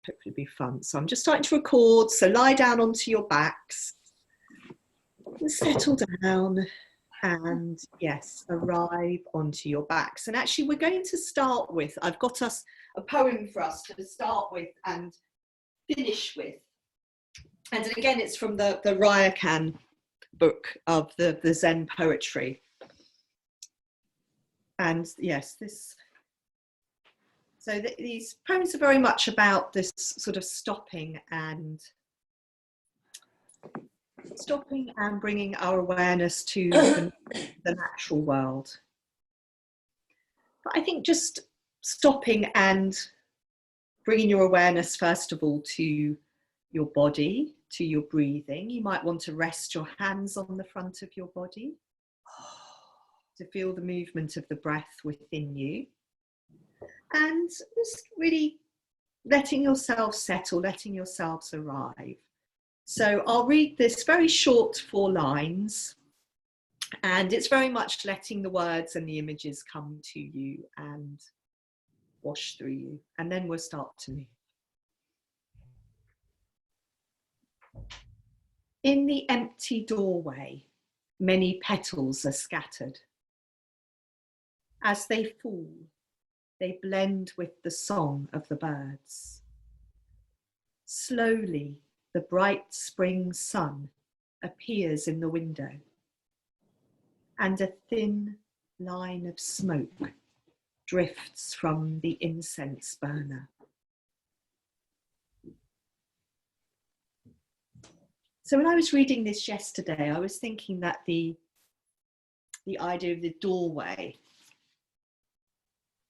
hopefully be fun. So I'm just starting to record. So lie down onto your backs and settle down. And yes, arrive onto your backs. And actually we're going to start with, I've got us a poem for us to start with and finish with. And again, it's from the Ryokan book of the Zen poetry. And yes, these poems are very much about this sort of stopping and bringing our awareness to the natural world. But I think just stopping and bringing your awareness, first of all, to your body, to your breathing. You might want to rest your hands on the front of your body to feel the movement of the breath within you. And just really letting yourself settle, letting yourselves arrive. So I'll read this very short 4 lines, and it's very much letting the words and the images come to you and wash through you, and then we'll start to move. In the empty doorway, many petals are scattered. As they fall, they blend with the song of the birds. Slowly, the bright spring sun appears in the window, and a thin line of smoke drifts from the incense burner. So when I was reading this yesterday, I was thinking that the idea of the doorway,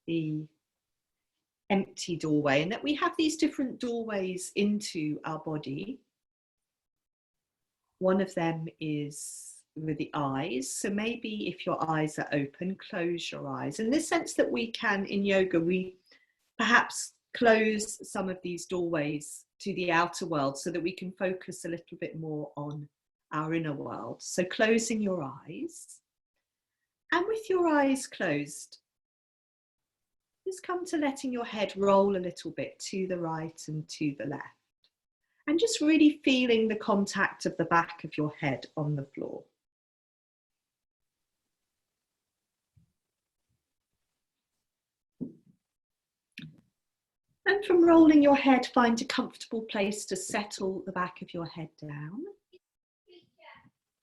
the empty doorway, and that we have these different doorways into our body. One of them is with the eyes. So maybe if your eyes are open, close your eyes. In the sense that we can, in yoga, we perhaps close some of these doorways to the outer world so that we can focus a little bit more on our inner world. So closing your eyes, and with your eyes closed, just come to letting your head roll a little bit to the right and to the left, and just really feeling the contact of the back of your head on the floor. And from rolling your head, find a comfortable place to settle the back of your head down.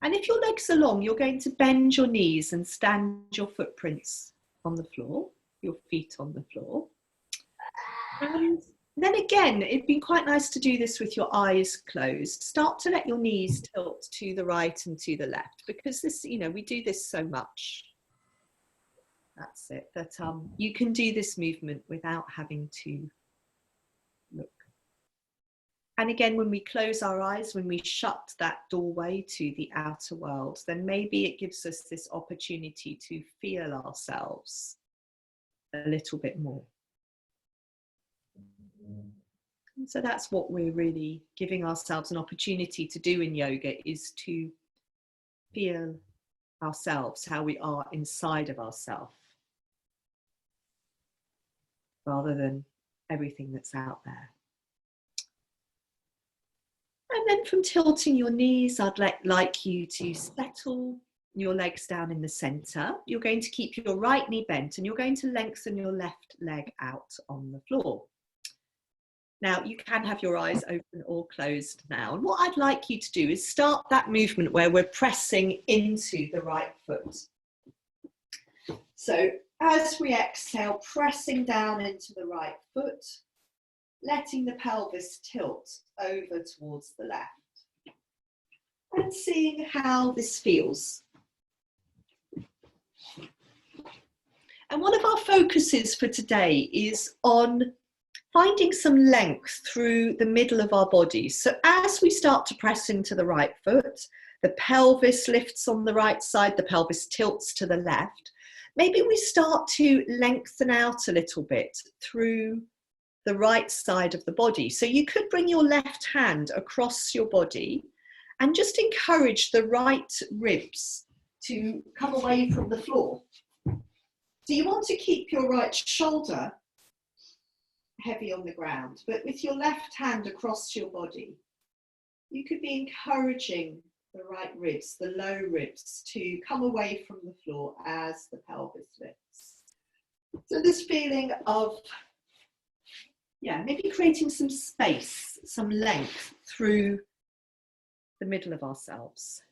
And if your legs are long, you're going to bend your knees and stand your footprints on the floor, your feet on the floor. And then again, it'd be quite nice to do this with your eyes closed. Start to let your knees tilt to the right and to the left, because this, we do this so much. That's it, that you can do this movement without having to look. And again, when we close our eyes, when we shut that doorway to the outer world, then maybe it gives us this opportunity to feel ourselves a little bit more. And so that's what we're really giving ourselves an opportunity to do in yoga, is to feel ourselves, how we are inside of ourselves, rather than everything that's out there. And then from tilting your knees, I'd like you to settle your legs down in the center. You're going to keep your right knee bent, and you're going to lengthen your left leg out on the floor. Now, you can have your eyes open or closed now. And what I'd like you to do is start that movement where we're pressing into the right foot. So as we exhale, pressing down into the right foot, letting the pelvis tilt over towards the left, and seeing how this feels. And one of our focuses for today is on finding some length through the middle of our body. So as we start to press into the right foot, the pelvis lifts on the right side, the pelvis tilts to the left. Maybe we start to lengthen out a little bit through the right side of the body. So you could bring your left hand across your body and just encourage the right ribs to come away from the floor. So you want to keep your right shoulder heavy on the ground, but with your left hand across your body, you could be encouraging the right ribs, the low ribs, to come away from the floor as the pelvis lifts. So this feeling of, yeah, maybe creating some space, some length through the middle of ourselves.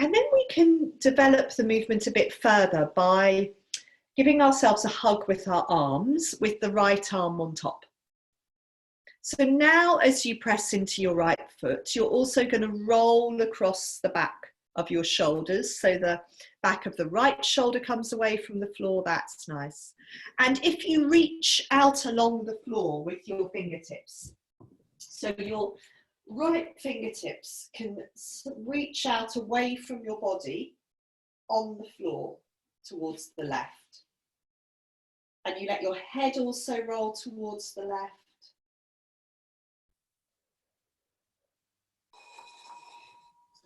And then we can develop the movement a bit further by giving ourselves a hug with our arms, with the right arm on top. So now as you press into your right foot, you're also going to roll across the back of your shoulders. So the back of the right shoulder comes away from the floor. That's nice. And if you reach out along the floor with your fingertips, so your right fingertips can reach out away from your body on the floor towards the left. And you let your head also roll towards the left.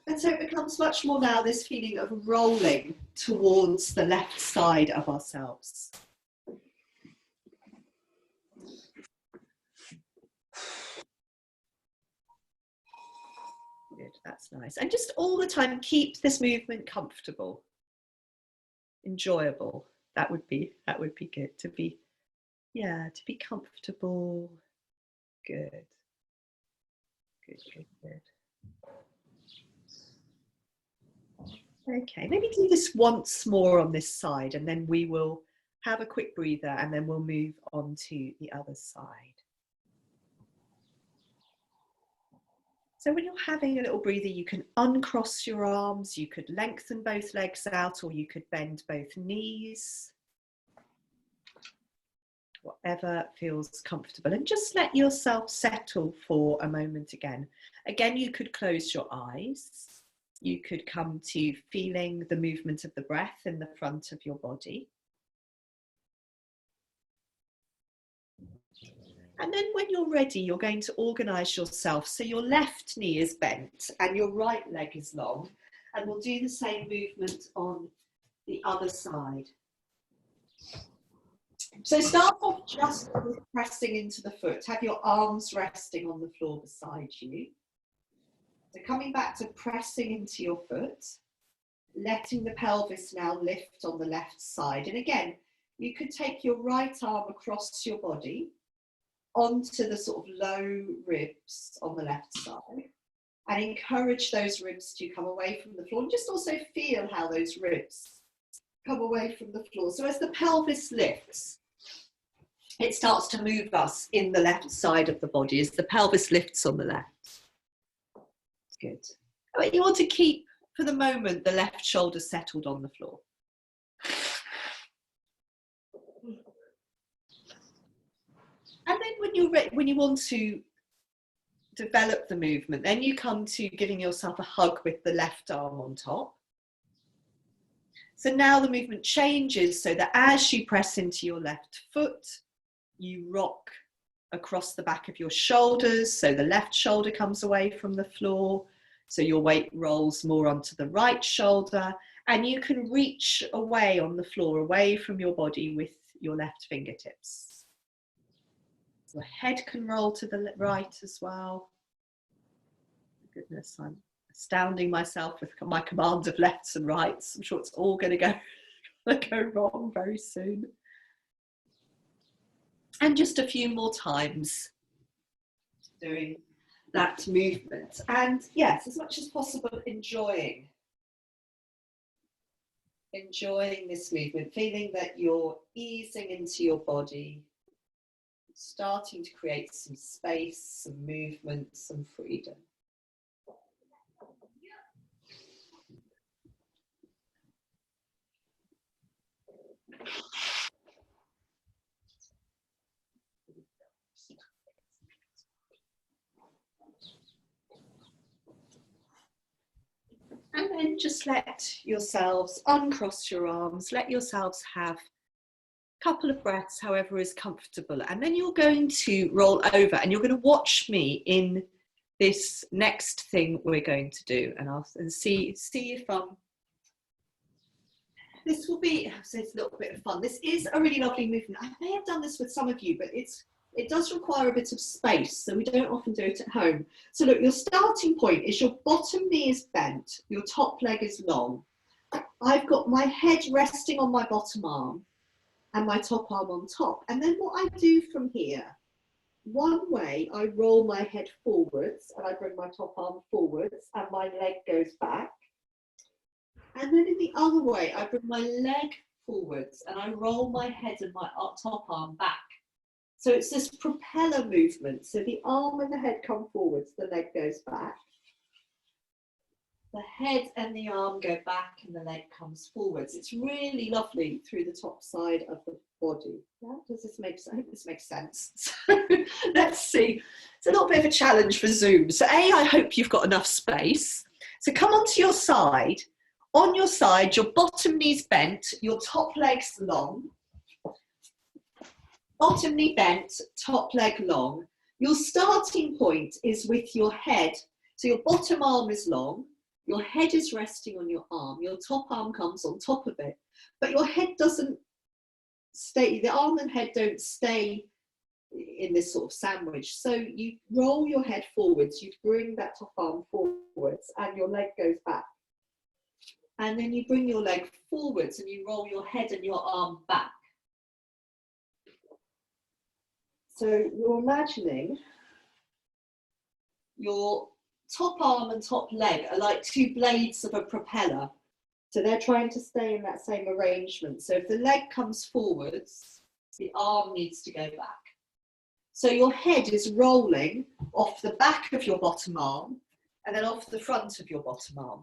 And so it becomes much more now this feeling of rolling towards the left side of ourselves. Good, that's nice. And just all the time, keep this movement comfortable, enjoyable. That would be good to be, yeah, to be comfortable. Good. Good, good, good. Okay, maybe do this once more on this side, and then we will have a quick breather, and then we'll move on to the other side. So when you're having a little breather, you can uncross your arms, you could lengthen both legs out, or you could bend both knees. Whatever feels comfortable, and just let yourself settle for a moment again. Again, you could close your eyes. You could come to feeling the movement of the breath in the front of your body. And then when you're ready, you're going to organize yourself so your left knee is bent and your right leg is long. And we'll do the same movement on the other side. So start off just with pressing into the foot. Have your arms resting on the floor beside you. So coming back to pressing into your foot, letting the pelvis now lift on the left side. And again, you could take your right arm across your body onto the sort of low ribs on the left side and encourage those ribs to come away from the floor. And just also feel how those ribs come away from the floor. So as the pelvis lifts, it starts to move us in the left side of the body as the pelvis lifts on the left. Good. You want to keep, for the moment, the left shoulder settled on the floor. And then when you want to develop the movement, then you come to giving yourself a hug with the left arm on top. So now the movement changes so that as you press into your left foot, you rock across the back of your shoulders. So the left shoulder comes away from the floor. So your weight rolls more onto the right shoulder, and you can reach away on the floor, away from your body with your left fingertips. Your head can roll to the right as well. Goodness, I'm astounding myself with my command of lefts and rights. I'm sure it's all going to go wrong very soon. And just a few more times doing that movement. And yes, as much as possible, enjoying this movement, feeling that you're easing into your body, starting to create some space, some movement, some freedom. And then just let yourselves uncross your arms, let yourselves have a couple of breaths, however is comfortable. And then you're going to roll over and you're going to watch me in this next thing we're going to do, and see if this will be, so it's a little bit of fun. This is a really lovely movement. I may have done this with some of you, but it does require a bit of space, so we don't often do it at home. So look, your starting point is your bottom knee is bent, your top leg is long. I've got my head resting on my bottom arm and my top arm on top. And then what I do from here, one way I roll my head forwards and I bring my top arm forwards and my leg goes back. And then in the other way, I bring my leg forwards and I roll my head and my top arm back. So it's this propeller movement. So the arm and the head come forwards, the leg goes back. The head and the arm go back and the leg comes forwards. It's really lovely through the top side of the body. Yeah, does this make sense? I hope this makes sense. So let's see. It's a little bit of a challenge for Zoom. So I hope you've got enough space. So come onto your side. On your side, your bottom knee's bent, your top leg's long. Bottom knee bent, top leg long. Your starting point is with your head. So your bottom arm is long. Your head is resting on your arm, your top arm comes on top of it, but your head doesn't stay, the arm and head don't stay in this sort of sandwich. So you roll your head forwards, you bring that top arm forwards and your leg goes back. And then you bring your leg forwards and you roll your head and your arm back. So you're imagining your top arm and top leg are like two blades of a propeller. So they're trying to stay in that same arrangement. So if the leg comes forwards, the arm needs to go back. So your head is rolling off the back of your bottom arm and then off the front of your bottom arm.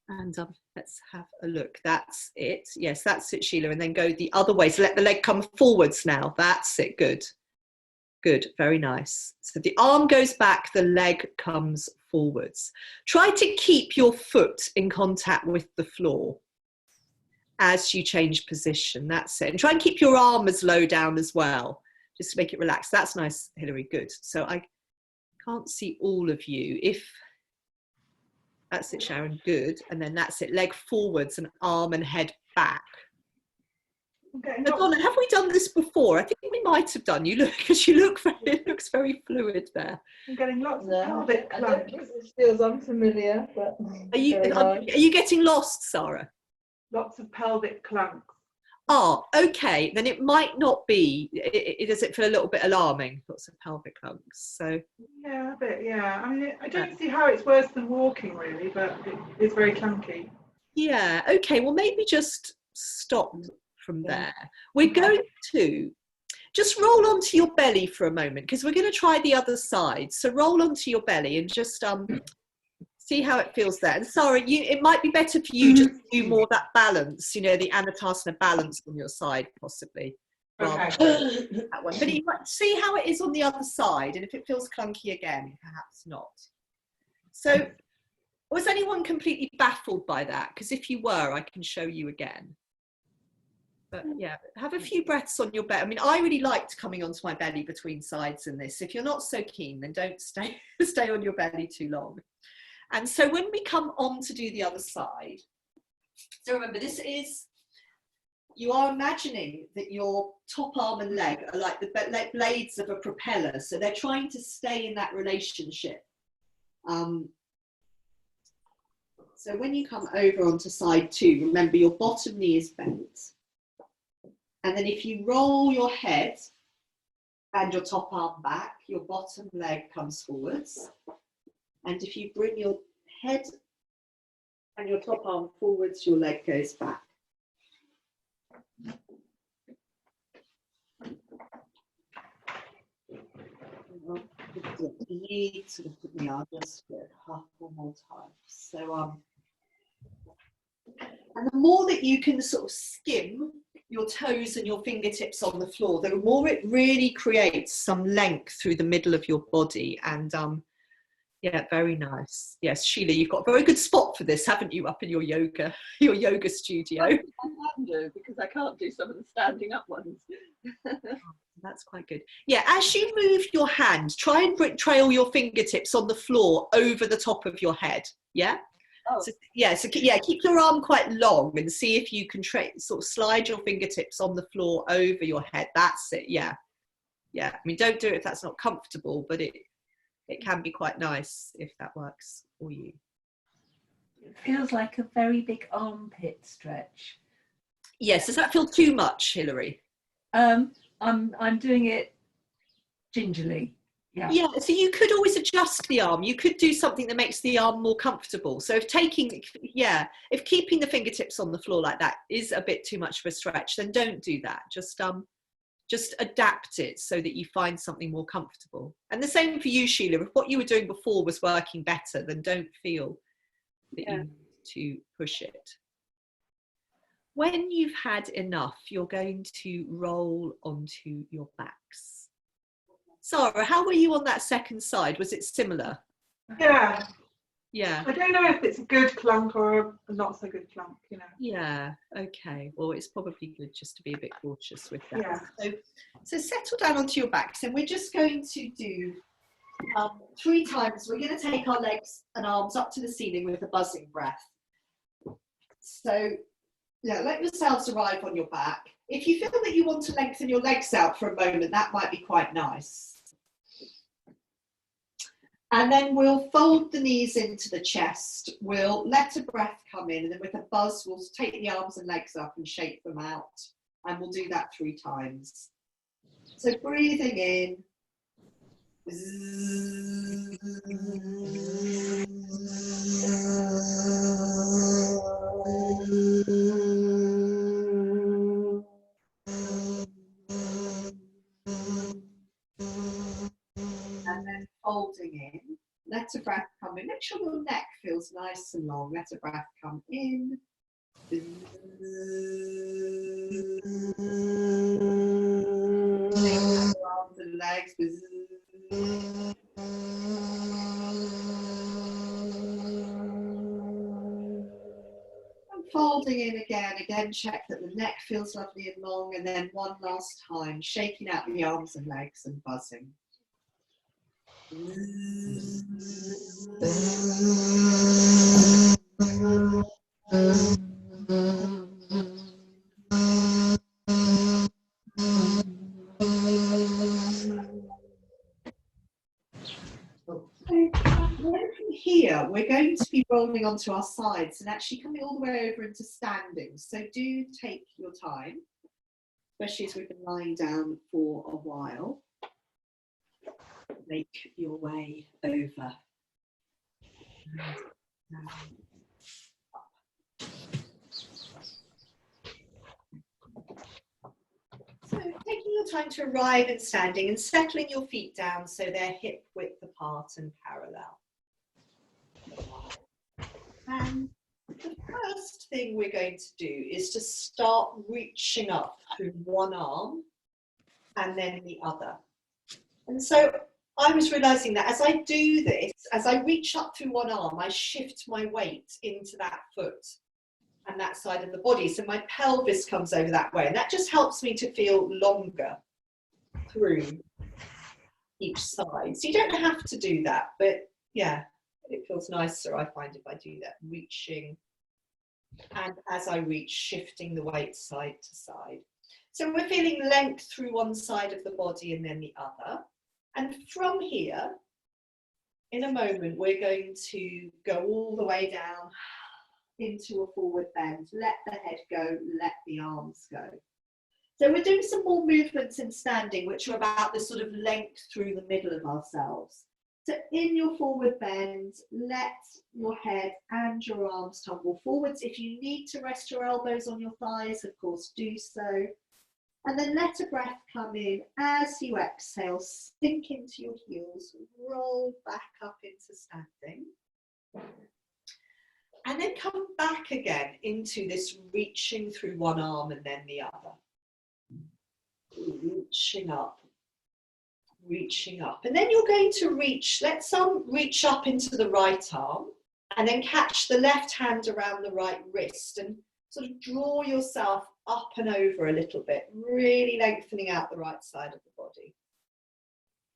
And let's have a look. That's it. Yes, that's it, Sheila. And then go the other way. So let the leg come forwards now. That's it. Good. Good, very nice. So the arm goes back, the leg comes forwards. Try to keep your foot in contact with the floor as you change position. That's it. And try and keep your arm as low down as well, just to make it relaxed. That's nice, Hilary, good. So I can't see all of you. If that's it, Sharon, good. And then that's it, leg forwards and arm and head back. Okay. Donna, have we done this before? I think we might have done. You look, because you look very, it looks very fluid there. I'm getting lots of pelvic clunks. It feels unfamiliar, but are you getting lost, Sarah? Lots of pelvic clunks. Oh, okay. Then it might not be. Does it feel a little bit alarming? Lots of pelvic clunks. So yeah, a bit. Yeah. I mean, I don't see how it's worse than walking, really, but it's very clunky. Yeah. Okay. Well, maybe just stop from there. We're going to just roll onto your belly for a moment because we're going to try the other side. So roll onto your belly and just see how it feels there. And Sarah, it might be better for you just to do more that balance, you know, the Anatasana balance on your side possibly. Okay. That one. But you might see how it is on the other side, and if it feels clunky again, perhaps not. So was anyone completely baffled by that? Because if you were, I can show you again. But yeah, have a few breaths on your belly. I mean, I really liked coming onto my belly between sides in this. If you're not so keen, then don't stay on your belly too long. And so when we come on to do the other side, so remember, this is, you are imagining that your top arm and leg are like the blades of a propeller. So they're trying to stay in that relationship. So when you come over onto side two, remember your bottom knee is bent. And then if you roll your head and your top arm back, your bottom leg comes forwards. And if you bring your head and your top arm forwards, your leg goes back. I'll just do it a couple more times. So, and the more that you can sort of skim your toes and your fingertips on the floor, the more it really creates some length through the middle of your body. And yeah, very nice. Yes, Sheila, you've got a very good spot for this, haven't you, up in your yoga studio? I can do, because I can't do some of the standing up ones. That's quite good. Yeah, as you move your hand, try and trail your fingertips on the floor over the top of your head. Yeah. Oh. So, yeah, keep your arm quite long and see if you can sort of slide your fingertips on the floor over your head. That's it. Yeah. Yeah. I mean, don't do it if that's not comfortable, but it can be quite nice if that works for you. It feels like a very big armpit stretch. Yes. Does that feel too much, Hilary? I'm doing it gingerly. Yeah. Yeah, so you could always adjust the arm. You could do something that makes the arm more comfortable. So if keeping the fingertips on the floor like that is a bit too much of a stretch, then don't do that. Just adapt it so that you find something more comfortable. And the same for you, Sheila. If what you were doing before was working better, then don't feel that you need to push it. When you've had enough, you're going to roll onto your backs. Sarah, how were you on that second side? Was it similar? Yeah. Yeah. I don't know if it's a good clunk or a not so good clunk, you know. Yeah. Okay. Well, it's probably good just to be a bit cautious with that. Yeah. So settle down onto your backs, and we're just going to do 3 times. We're going to take our legs and arms up to the ceiling with a buzzing breath. So yeah, let yourselves arrive on your back. If you feel that you want to lengthen your legs out for a moment, that might be quite nice. And then we'll fold the knees into the chest. We'll let a breath come in, and then with a buzz, we'll take the arms and legs up and shake them out. And we'll do that 3 times. So breathing in. And then folding in, let a breath come in. Make sure your neck feels nice and long. Let a breath come in. Take your arms and legs. And folding in again. Again, check that the neck feels lovely and long. And then one last time, shaking out the arms and legs and buzzing. From here, we're going to be rolling onto our sides and actually coming all the way over into standing. So do take your time, especially as we've been lying down for a while. Make your way over. So taking your time to arrive in standing and settling your feet down so they're hip width apart and parallel. And the first thing we're going to do is to start reaching up through one arm and then the other. And so I was realizing that as I do this, as I reach up through one arm, I shift my weight into that foot and that side of the body. So my pelvis comes over that way, and that just helps me to feel longer through each side. So you don't have to do that, but yeah, it feels nicer, I find, if I do that, reaching. And as I reach, shifting the weight side to side. So we're feeling length through one side of the body and then the other. And from here, in a moment, we're going to go all the way down into a forward bend. Let the head go, let the arms go. So we're doing some more movements in standing, which are about this sort of length through the middle of ourselves. So in your forward bend, let your head and your arms tumble forwards. If you need to rest your elbows on your thighs, of course, do so. And then let a breath come in as you exhale, sink into your heels, roll back up into standing. And then come back again into this reaching through one arm and then the other. Reaching up, reaching up. And then you're going to reach, let some reach up into the right arm and then catch the left hand around the right wrist and sort of draw yourself up and over a little bit, really lengthening out the right side of the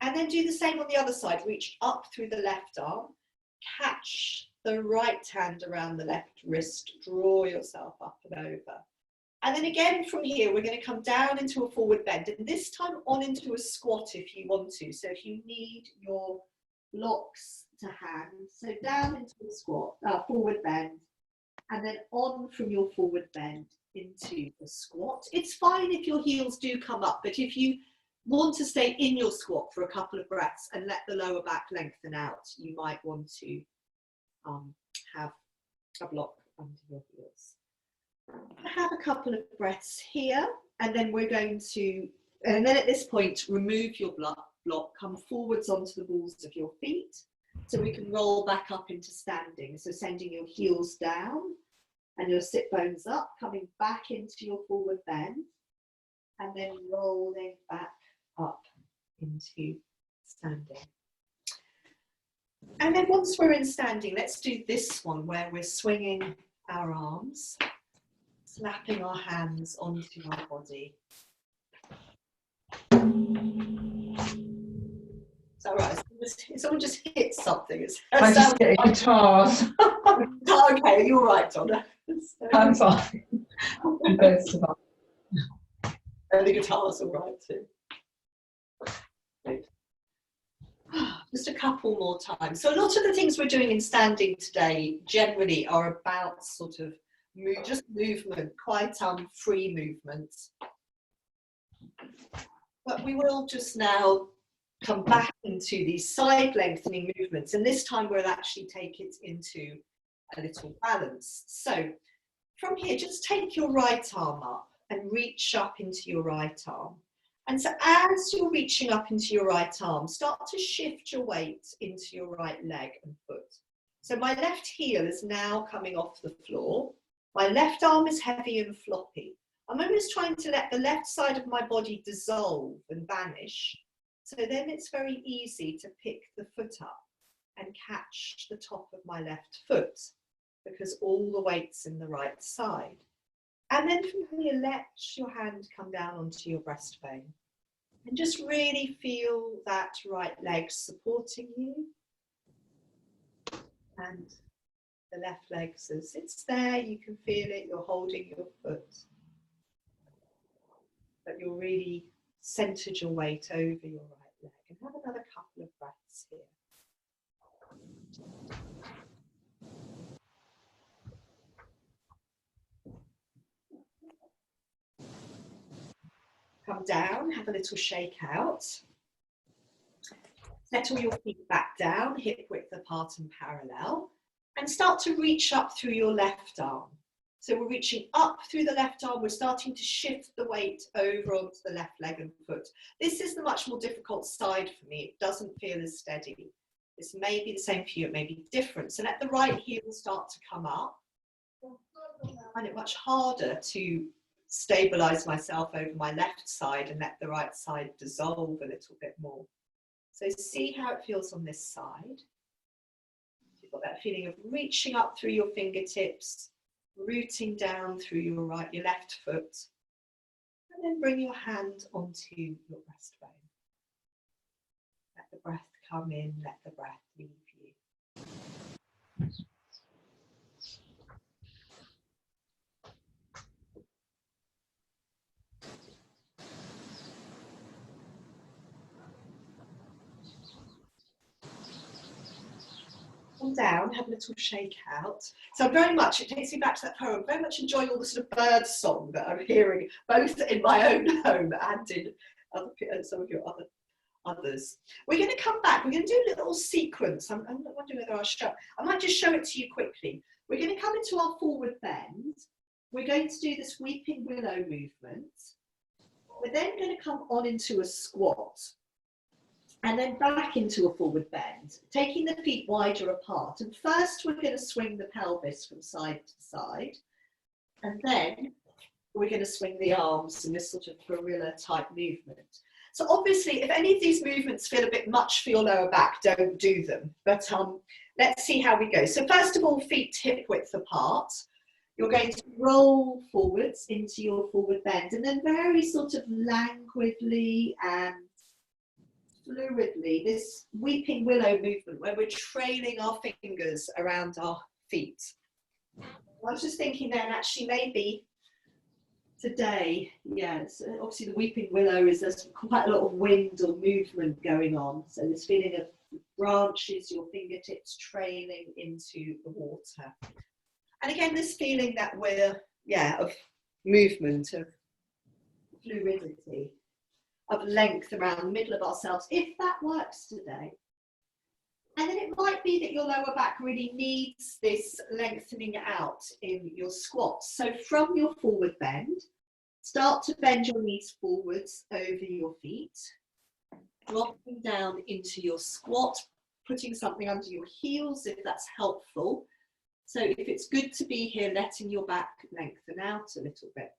And then do the same on the other side. Reach up through the left arm, catch the right hand around the left wrist, draw yourself up and over. And then again from here, we're going to come down into a forward bend, and this time on into a squat if you want to. So if you need your blocks to hand, so down into a squat, forward bend, and then on from your forward bend into the squat. It's fine if your heels do come up, but if you want to stay in your squat for a couple of breaths and let the lower back lengthen out, you might want to have a block under your heels. Have a couple of breaths here, and then we're going to, and then at this point, remove your block, come forwards onto the balls of your feet, so we can roll back up into standing. So sending your heels down and your sit bones up, coming back into your forward bend, and then rolling back up into standing. And then once we're in standing, let's do this one where we're swinging our arms, slapping our hands onto our body. Is that right? Someone just hit something. I just get guitars. Okay, you're right, Donna. I'm fine. Both survive. And the guitar's all right too. Just a couple more times. So a lot of the things we're doing in standing today generally are about sort of just movement, quite free movement. But we will just now come back into these side lengthening movements, and this time we'll actually take it into a little balance. So from here, just take your right arm up and reach up into your right arm. And so as you're reaching up into your right arm, start to shift your weight into your right leg and foot. So my left heel is now coming off the floor. My left arm is heavy and floppy. I'm almost trying to let the left side of my body dissolve and vanish. So then it's very easy to pick the foot up and catch the top of my left foot, because all the weight's in the right side. And then from here, let your hand come down onto your breastbone and just really feel that right leg supporting you, and the left leg says it's there, you can feel it, you're holding your foot, but you're really centered your weight over your right leg. And have another couple of breaths here. Come down, have a little shake out. Settle your feet back down, hip width apart and parallel, and start to reach up through your left arm. So we're reaching up through the left arm, we're starting to shift the weight over onto the left leg and foot. This is the much more difficult side for me, it doesn't feel as steady. This may be the same for you, it may be different. So let the right heel start to come up. I find it much harder to stabilize myself over my left side and let the right side dissolve a little bit more. So see how it feels on this side. You've got that feeling of reaching up through your fingertips, rooting down through your left foot, and then bring your hand onto your breastbone. Let the breath come in, let the breath leave you. Come down, have a little shake out. So very much, it takes me back to that poem, very much enjoying all the sort of bird song that I'm hearing, both in my own home and in some of your others. We're going to come back, we're going to do a little sequence. I'm not wondering whether I might just show it to you quickly. We're going to come into our forward bend. We're going to do this weeping willow movement. We're then going to come on into a squat, and then back into a forward bend, taking the feet wider apart. And first we're going to swing the pelvis from side to side, and then we're going to swing the arms in this sort of gorilla type movement. So obviously, if any of these movements feel a bit much for your lower back, don't do them. But let's see how we go. So first of all, feet hip width apart. You're going to roll forwards into your forward bend, and then very sort of languidly and fluidly, this weeping willow movement where we're trailing our fingers around our feet. I was just thinking then, actually, maybe today, yes, obviously the weeping willow is, there's quite a lot of wind or movement going on. So this feeling of branches, your fingertips trailing into the water. And again, this feeling that we're, of movement, of fluidity, of length around the middle of ourselves, if that works today. And then it might be that your lower back really needs this lengthening out in your squats. So from your forward bend, start to bend your knees forwards over your feet, dropping down into your squat, putting something under your heels if that's helpful. So if it's good to be here, letting your back lengthen out a little bit.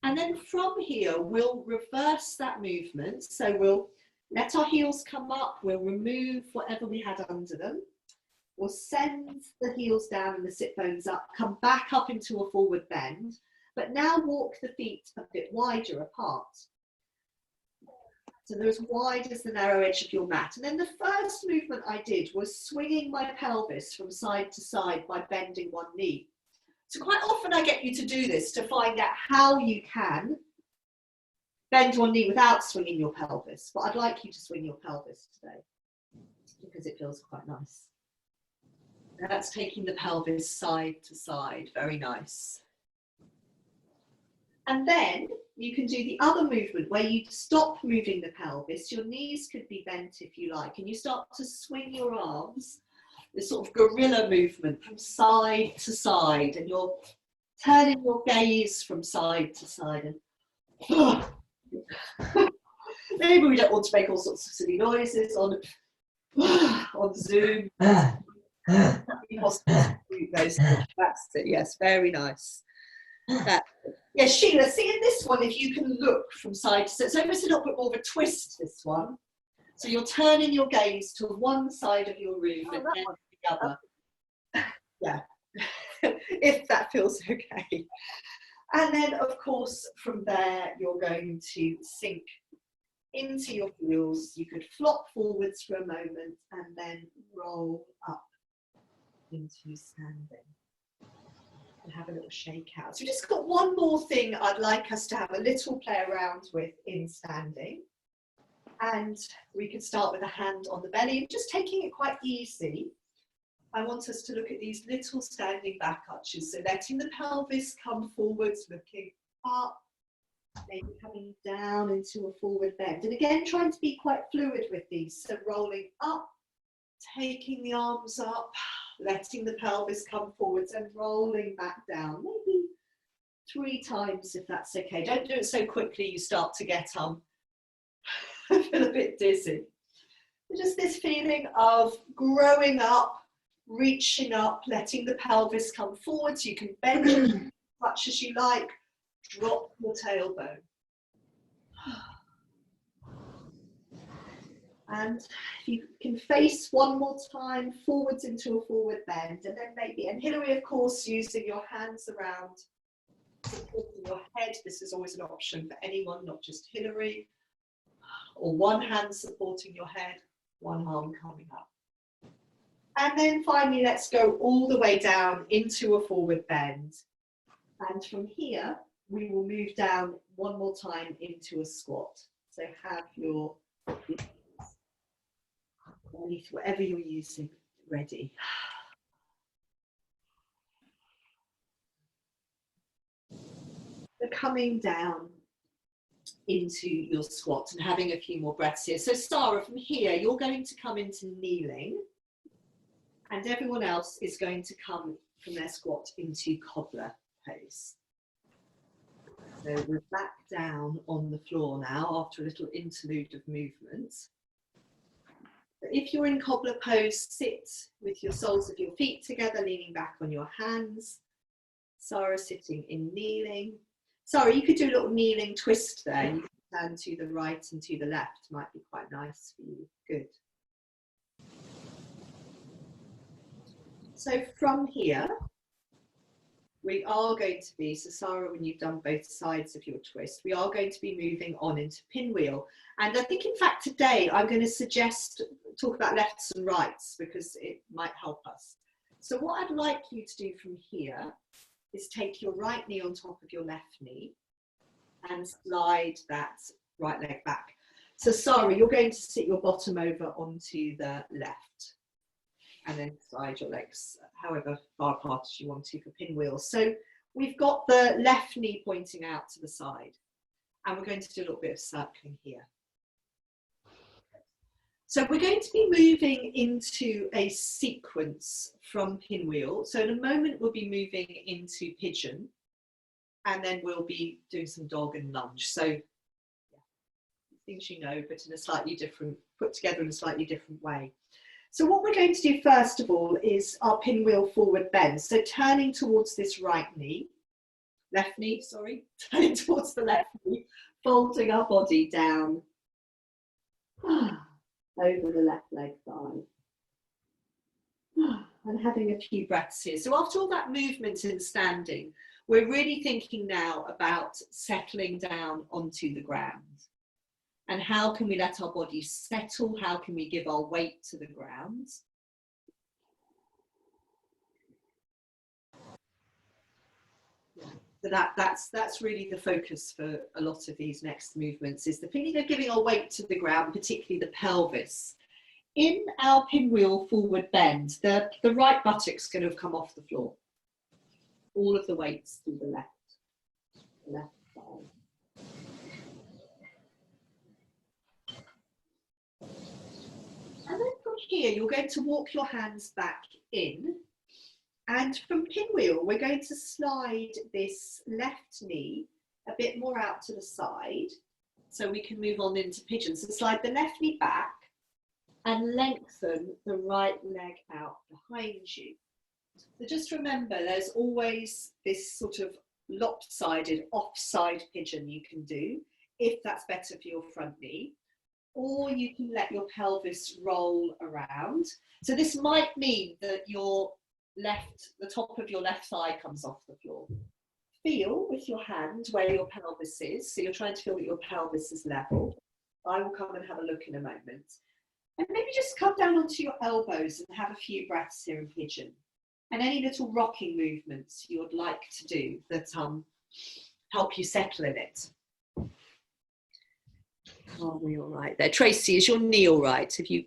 And then from here, we'll reverse that movement. So we'll let our heels come up, we'll remove whatever we had under them. We'll send the heels down and the sit bones up, come back up into a forward bend, but now walk the feet a bit wider apart. So they're as wide as the narrow edge of your mat. And then the first movement I did was swinging my pelvis from side to side by bending one knee. So quite often I get you to do this to find out how you can bend one knee without swinging your pelvis. But I'd like you to swing your pelvis today because it feels quite nice. And that's taking the pelvis side to side, very nice. And then you can do the other movement where you stop moving the pelvis. Your knees could be bent if you like, and you start to swing your arms, this sort of gorilla movement from side to side, and you're turning your gaze from side to side. And maybe we don't want to make all sorts of silly noises on Zoom. That's it, yes, very nice. Yeah, Sheila, see in this one, if you can look from side to side, it's almost a little bit more of a twist, this one. So you're turning your gaze to one side of your room and then the other. Yeah, if that feels okay. And then, of course, from there, you're going to sink into your heels. You could flop forwards for a moment and then roll up into standing. And have a little shake out. So we've just got one more thing I'd like us to have a little play around with in standing. And we can start with a hand on the belly, just taking it quite easy. I want us to look at these little standing back arches. So letting the pelvis come forwards, looking up, maybe coming down into a forward bend. And again, trying to be quite fluid with these. So rolling up, taking the arms up, letting the pelvis come forwards and rolling back down, maybe 3 times if that's okay. Don't do it so quickly you start to get I feel a bit dizzy. Just this feeling of growing up, reaching up, letting the pelvis come forwards. You can bend as much as you like, drop your tailbone. And if you can face one more time forwards into a forward bend, and then maybe, and Hilary, of course, using your hands around, supporting your head. This is always an option for anyone, not just Hilary. Or one hand supporting your head, one arm coming up. And then finally, let's go all the way down into a forward bend. And from here, we will move down one more time into a squat. So have your whatever you're using ready. So coming down into your squat and having a few more breaths here. So Sarah, from here, you're going to come into kneeling, and everyone else is going to come from their squat into cobbler pose. So we're back down on the floor now after a little interlude of movement. If you're in cobbler pose, sit with your soles of your feet together, leaning back on your hands. Sarah sitting in kneeling. Sarah, you could do a little kneeling twist there. You can turn to the right and to the left. Might be quite nice for you. Good. So from here, we are going to be, so Sarah, when you've done both sides of your twist, we are going to be moving on into pinwheel. And I think, in fact, today I'm going to talk about lefts and rights because it might help us. So what I'd like you to do from here is take your right knee on top of your left knee and slide that right leg back. So Sarah, you're going to sit your bottom over onto the left and then slide your legs however far apart as you want to for pinwheel. So we've got the left knee pointing out to the side and we're going to do a little bit of circling here. So we're going to be moving into a sequence from pinwheel. So in a moment we'll be moving into pigeon and then we'll be doing some dog and lunge. So yeah, things you know, but in a slightly different, put together in a slightly different way. So what we're going to do first of all is our pinwheel forward bend. So turning towards this right knee, left knee, sorry, turning towards the left knee, folding our body down over the left leg thigh. And having a few breaths here. So after all that movement in standing, we're really thinking now about settling down onto the ground. And how can we let our body settle? How can we give our weight to the ground? So that's really the focus for a lot of these next movements, is the feeling of giving our weight to the ground, particularly the pelvis. In our pinwheel forward bend, the right buttock's going to have come off the floor. All of the weights to the left side. And then from here, you're going to walk your hands back in. And from pinwheel, we're going to slide this left knee a bit more out to the side so we can move on into pigeon. So slide the left knee back and lengthen the right leg out behind you. So just remember, there's always this sort of lopsided offside pigeon you can do, if that's better for your front knee. Or you can let your pelvis roll around. So this might mean that the top of your left thigh comes off the floor. Feel with your hand where your pelvis is. So you're trying to feel that your pelvis is level. I will come and have a look in a moment. And maybe just come down onto your elbows and have a few breaths here in pigeon. And any little rocking movements you would like to do that help you settle in it. Are we all right there? Tracy, is your knee all right? Have you?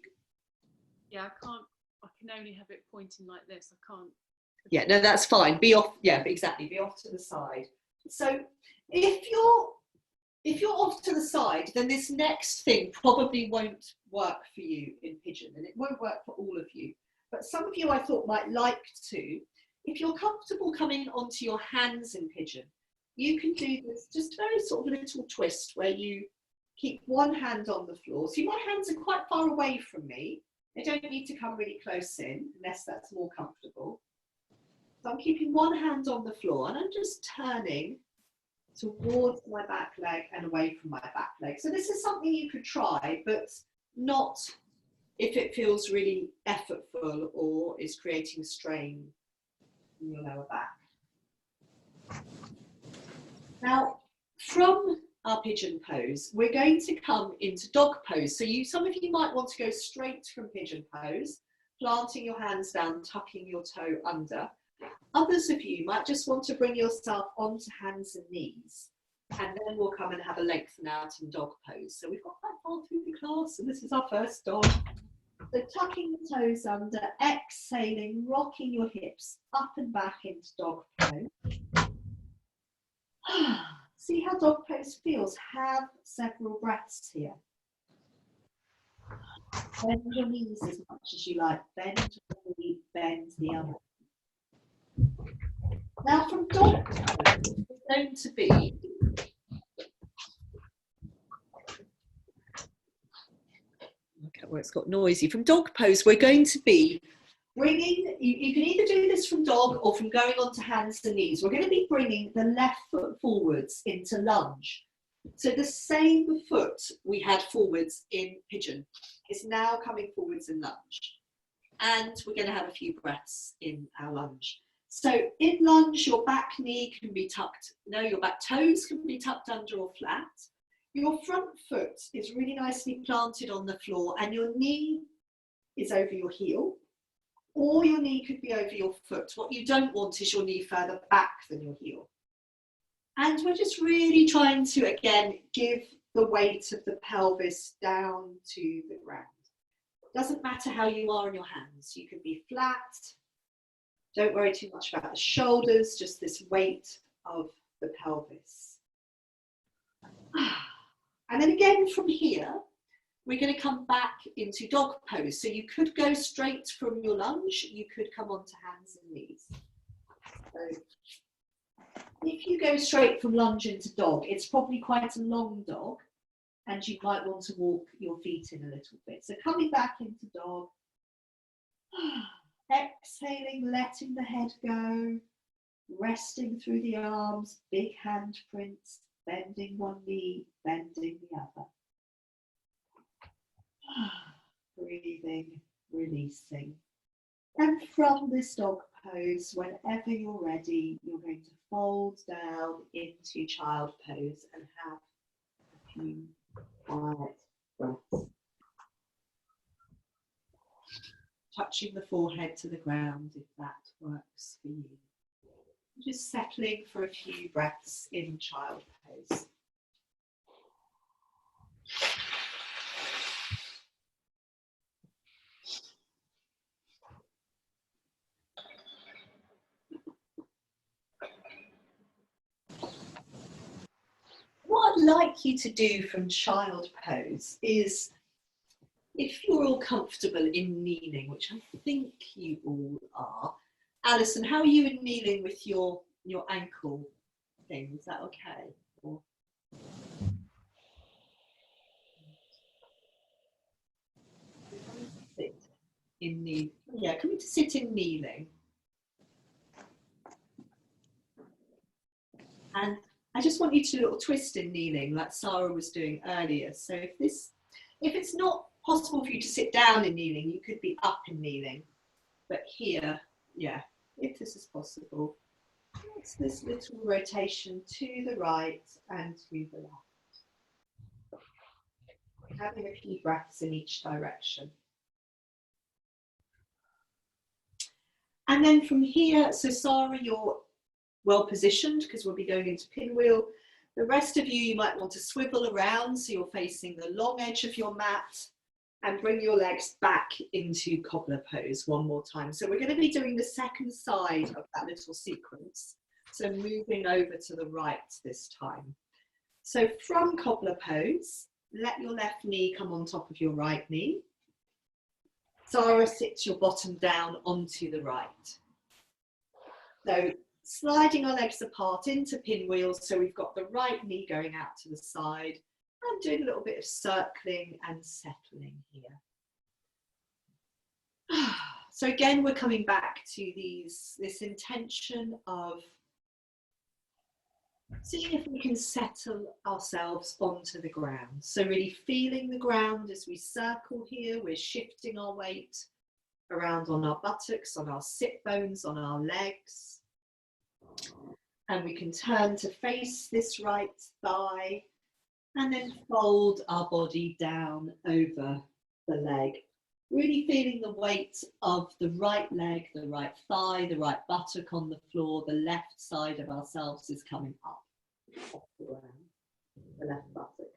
Yeah, I can only have it pointing like this. I can't. Yeah, no, that's fine. Be off. Yeah, exactly. Be off to the side. So if you're off to the side, then this next thing probably won't work for you in pigeon, and it won't work for all of you. But some of you I thought might like to. If you're comfortable coming onto your hands in pigeon, you can do this just very sort of a little twist where you keep one hand on the floor. See, my hands are quite far away from me. They don't need to come really close in unless that's more comfortable. So I'm keeping one hand on the floor and I'm just turning towards my back leg and away from my back leg. So this is something you could try, but not if it feels really effortful or is creating strain in your lower back. Now, from our pigeon pose, we're going to come into dog pose. So some of you might want to go straight from pigeon pose, planting your hands down, tucking your toe under. Others of you might just want to bring yourself onto hands and knees, and then we'll come and have a lengthen out in dog pose. So we've got quite far through the class, and this is our first dog. So tucking the toes under, exhaling, rocking your hips up and back into dog pose. See how dog pose feels. Have several breaths here. Bend your knees as much as you like. Bend one knee, bend the other. Now from dog pose, it's going to be okay, well, it's got noisy. From dog pose, we're going to be bringing, you can either do this from dog or from going on to hands and knees. We're going to be bringing the left foot forwards into lunge. So the same foot we had forwards in pigeon is now coming forwards in lunge. And we're going to have a few breaths in our lunge. So in lunge, your back knee can be tucked, no, your back toes can be tucked under or flat. Your front foot is really nicely planted on the floor and your knee is over your heel, or your knee could be over your foot. What you don't want is your knee further back than your heel. And we're just really trying to, again, give the weight of the pelvis down to the ground. Doesn't matter how you are in your hands. You can be flat. Don't worry too much about the shoulders, just this weight of the pelvis. And then again from here, we're going to come back into dog pose. So you could go straight from your lunge. You could come onto hands and knees. So if you go straight from lunge into dog, it's probably quite a long dog and you might want to walk your feet in a little bit. So coming back into dog, exhaling, letting the head go, resting through the arms, big handprints, bending one knee, bending the other. Breathing, releasing. And from this dog pose, whenever you're ready, you're going to fold down into child pose and have a few quiet breaths. Touching the forehead to the ground if that works for you. Just settling for a few breaths in child pose. What I'd like you to do from child pose is, if you're all comfortable in kneeling, which I think you all are, Alison, how are you in kneeling with your ankle thing? Is that okay? Or... sit in kneeling. Yeah, coming to sit in kneeling. And I just want you to do a little twist in kneeling like Sarah was doing earlier. So if it's not possible for you to sit down in kneeling, you could be up in kneeling. But here, yeah, if this is possible, it's this little rotation to the right and to the left. Having a few breaths in each direction. And then from here, so Sarah, you're well positioned because we'll be going into pinwheel. The rest of you, you might want to swivel around so you're facing the long edge of your mat and bring your legs back into cobbler pose one more time. So we're going to be doing the second side of that little sequence. So moving over to the right this time. So from cobbler pose, let your left knee come on top of your right knee. Sarah, sits your bottom down onto the right. So sliding our legs apart into pinwheel, so we've got the right knee going out to the side and doing a little bit of circling and settling here. So again, we're coming back to this intention of seeing if we can settle ourselves onto the ground. So really feeling the ground as we circle here. We're shifting our weight around on our buttocks, on our sit bones, on our legs. And we can turn to face this right thigh and then fold our body down over the leg. Really feeling the weight of the right leg, the right thigh, the right buttock on the floor. The left side of ourselves is coming up off the ground, the left buttock.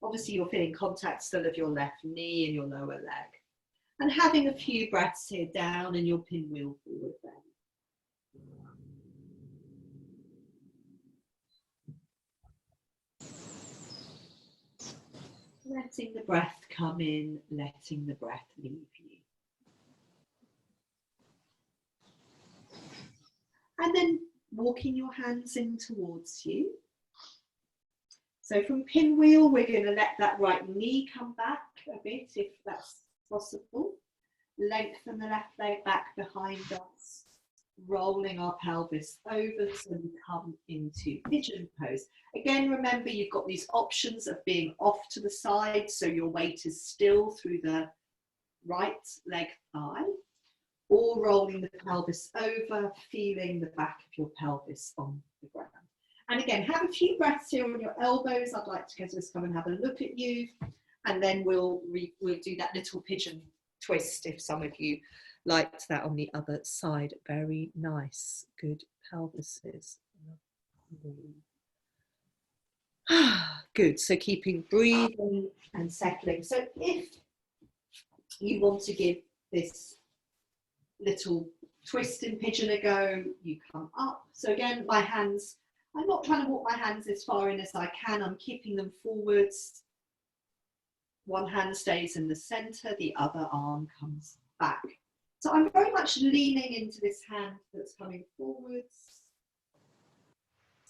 Obviously you're feeling contact still of your left knee and your lower leg. And having a few breaths here down in your pinwheel forward bend. Letting the breath come in, letting the breath leave you. And then walking your hands in towards you. So from pinwheel, we're going to let that right knee come back a bit, if that's possible. Lengthen the left leg back behind us, rolling our pelvis over so we come into pigeon pose. Again, remember you've got these options of being off to the side, so your weight is still through the right leg thigh, or rolling the pelvis over, feeling the back of your pelvis on the ground. And again, have a few breaths here on your elbows. I'd like to just come and have a look at you, and then we'll do that little pigeon twist if some of you liked that on the other side. Very nice, good pelvises. Good, so keeping breathing and settling. So if you want to give this little twist in pigeon a go, you come up. So again, my hands, I'm not trying to walk my hands as far in as I can, I'm keeping them forwards. One hand stays in the center, the other arm comes back. So I'm very much leaning into this hand that's coming forwards.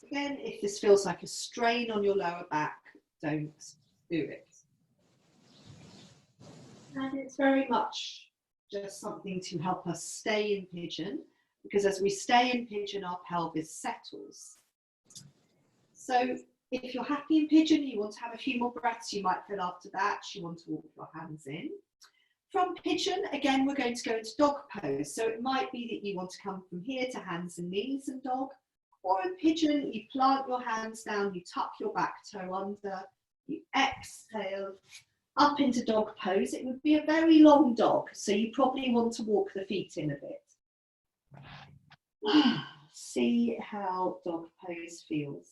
Again, if this feels like a strain on your lower back, don't do it. And it's very much just something to help us stay in pigeon, because as we stay in pigeon, our pelvis settles. So if you're happy in pigeon, you want to have a few more breaths, you might feel after that you want to walk your hands in. From pigeon, again, we're going to go into dog pose. So it might be that you want to come from here to hands and knees and dog, or in pigeon, you plant your hands down, you tuck your back toe under, you exhale up into dog pose. It would be a very long dog, so you probably want to walk the feet in a bit. See how dog pose feels.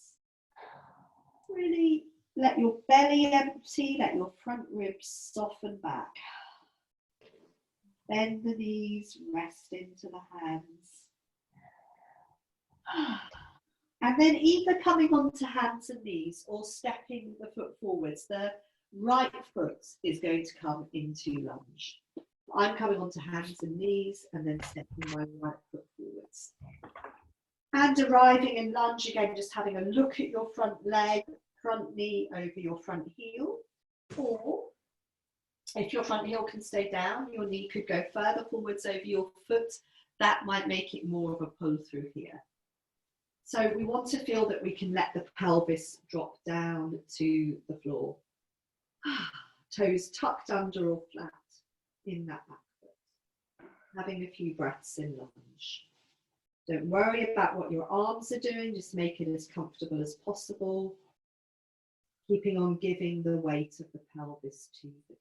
Really let your belly empty, let your front ribs soften back. Bend the knees, rest into the hands. And then either coming onto hands and knees or stepping the foot forwards, the right foot is going to come into lunge. I'm coming onto hands and knees and then stepping my right foot forwards. And arriving in lunge, again, just having a look at your front leg, front knee over your front heel. Or if your front heel can stay down, your knee could go further forwards over your foot. That might make it more of a pull through here. So we want to feel that we can let the pelvis drop down to the floor. Toes tucked under or flat in that back foot. Having a few breaths in lunge. Don't worry about what your arms are doing, just make it as comfortable as possible. Keeping on giving the weight of the pelvis to the ground.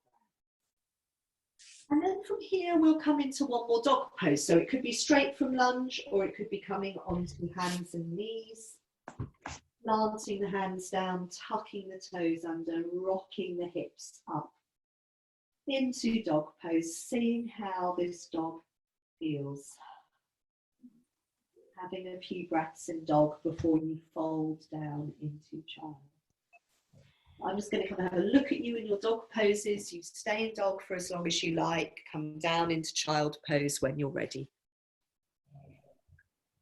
And then from here, we'll come into one more dog pose. So it could be straight from lunge, or it could be coming onto hands and knees. Planting the hands down, tucking the toes under, rocking the hips up. Into dog pose, seeing how this dog feels. Having a few breaths in dog before you fold down into child. I'm just going to come and have a look at you in your dog poses. You stay in dog for as long as you like. Come down into child pose when you're ready.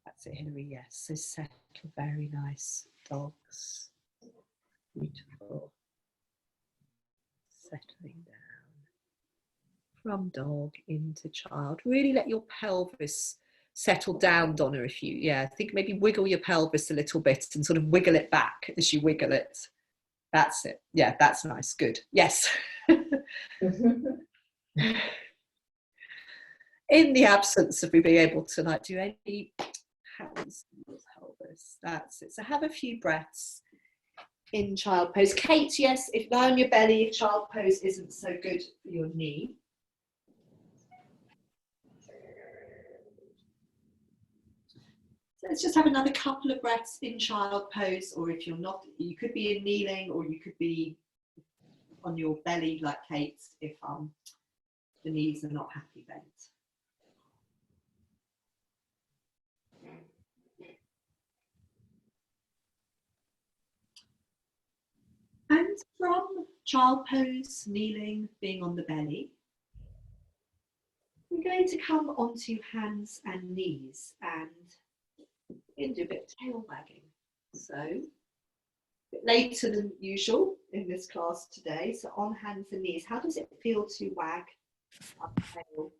That's it, Hilary. Yes. So settle, very nice dogs. Beautiful. Settling down. From dog into child. Really let your pelvis settle down, Donna. If you, think maybe wiggle your pelvis a little bit and sort of wiggle it back as you wiggle it. That's it. Yeah, that's nice. Good. Yes. In the absence of me being able to like do any hands and pelvis, that's it. So have a few breaths in child pose. Kate, yes, if lie on your belly, if child pose isn't so good for your knee. So let's just have another couple of breaths in child pose, or if you're not, you could be in kneeling, or you could be on your belly like Kate if the knees are not happy bent. And from child pose, kneeling, being on the belly, we're going to come onto hands and knees and do a bit of tail wagging. So a bit later than usual in this class today. So on hands and knees, how does it feel to wag up tail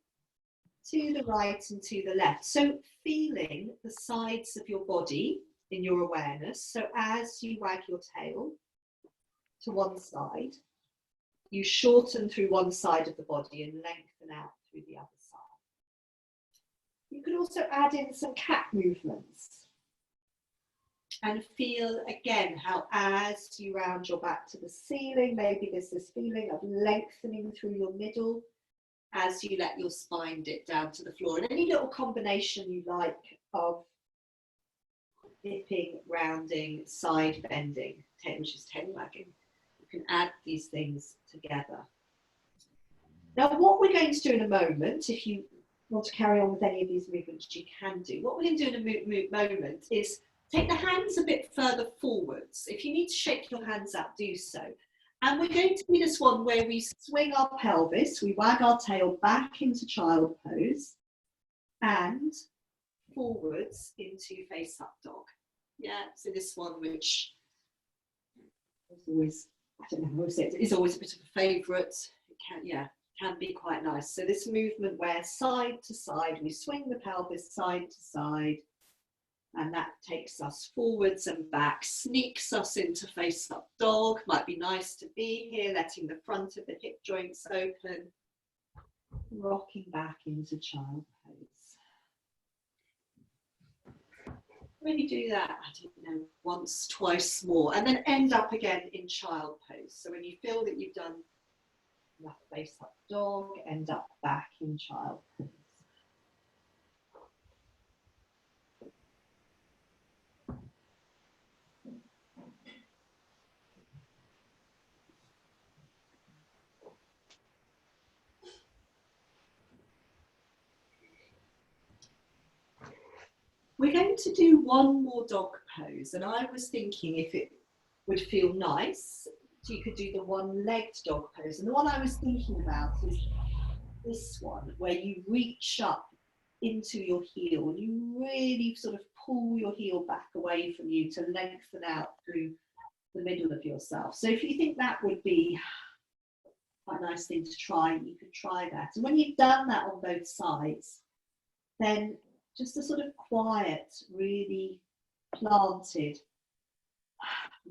to the right and to the left? So feeling the sides of your body in your awareness. So as you wag your tail to one side, you shorten through one side of the body and lengthen out through the other side. You could also add in some cat movements and feel again how as you round your back to the ceiling, maybe there's this feeling of lengthening through your middle as you let your spine dip down to the floor. And any little combination you like of dipping, rounding, side bending, which is tail wagging, you can add these things together. Now, what we're going to do in a moment, if you want to carry on with any of these movements, you can do. What we're going to do in a moment is take the hands a bit further forwards. If you need to shake your hands out, do so. And we're going to do this one where we swing our pelvis, we wag our tail back into child pose and forwards into face up dog. Yeah, so this one, which is always, I don't know how to say it, is always a bit of a favourite. It can be quite nice. So this movement where side to side, we swing the pelvis side to side, and that takes us forwards and back, sneaks us into face up dog. Might be nice to be here, letting the front of the hip joints open, rocking back into child pose. Maybe do that, I don't know, once, twice more, and then end up again in child pose. So when you feel that you've done enough face up dog, end up back in child pose. We're going to do one more dog pose, and I was thinking if it would feel nice, you could do the one-legged dog pose. And the one I was thinking about is this one, where you reach up into your heel and you really sort of pull your heel back away from you to lengthen out through the middle of yourself. So if you think that would be quite a nice thing to try, you could try that. And when you've done that on both sides, then just a sort of quiet, really planted,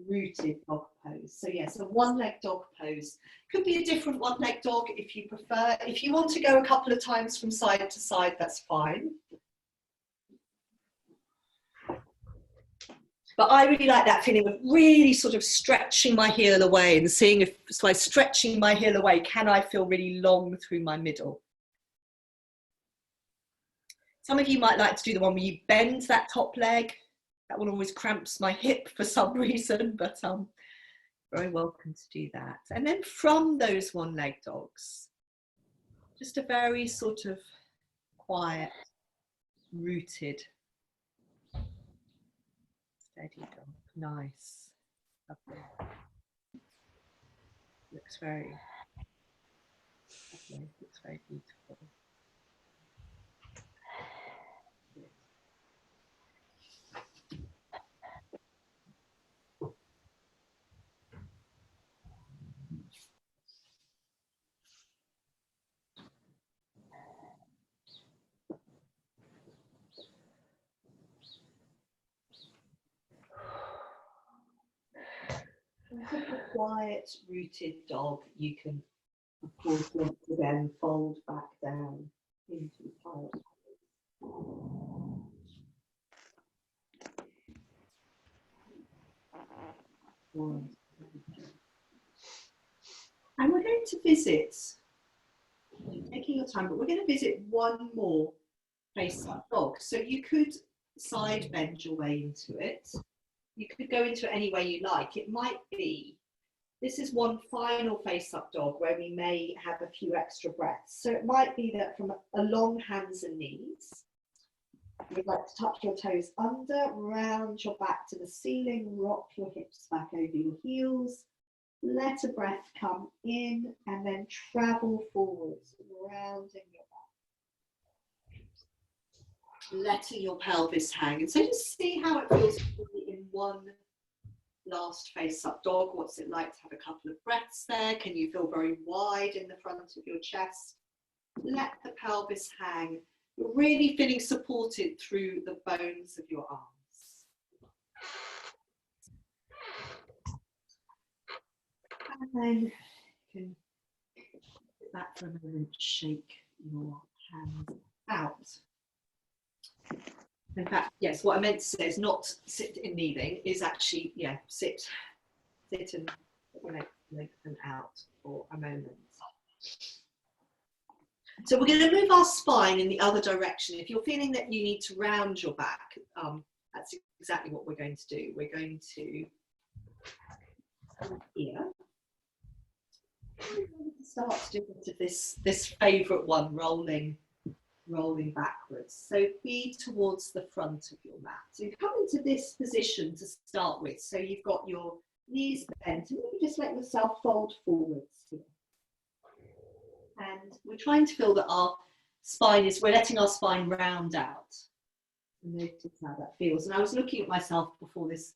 rooted dog pose. So yeah, so one-leg dog pose. Could be a different one-leg dog if you prefer. If you want to go a couple of times from side to side, that's fine. But I really like that feeling of really sort of stretching my heel away and seeing if, by stretching my heel away, can I feel really long through my middle? Some of you might like to do the one where you bend that top leg. That one always cramps my hip for some reason, but very welcome to do that. And then from those one-leg dogs, just a very sort of quiet, rooted, steady dog. Nice. Lovely. Looks very lovely. Looks very beautiful. A quiet, rooted dog, you can, of course, once again fold back down into the child pose. And we're going to visit, taking your time, but we're going to visit one more face-up dog. So you could side bend your way into it. You could go into it any way you like. It might be, this is one final face-up dog where we may have a few extra breaths. So it might be that from along hands and knees, you'd like to touch your toes under, round your back to the ceiling, rock your hips back over your heels, let a breath come in and then travel forwards, rounding your back. Letting your pelvis hang. And so just see how it feels in one last face-up dog. What's it like to have a couple of breaths there? Can you feel very wide in the front of your chest? Let the pelvis hang. You're really feeling supported through the bones of your arms. And then you can sit back for a moment, shake your hands out. In fact, yes, what I meant to say is not sit in kneeling, is actually, yeah, sit and lengthen out for a moment. So we're going to move our spine in the other direction. If you're feeling that you need to round your back, that's exactly what we're going to do. We're going to here. Start to do a bit of this favourite one, rolling backwards. So be towards the front of your mat. So you come into this position to start with. So you've got your knees bent, and you just let yourself fold forwards here. And we're trying to feel that our spine is, we're letting our spine round out. Notice how that feels. And I was looking at myself before this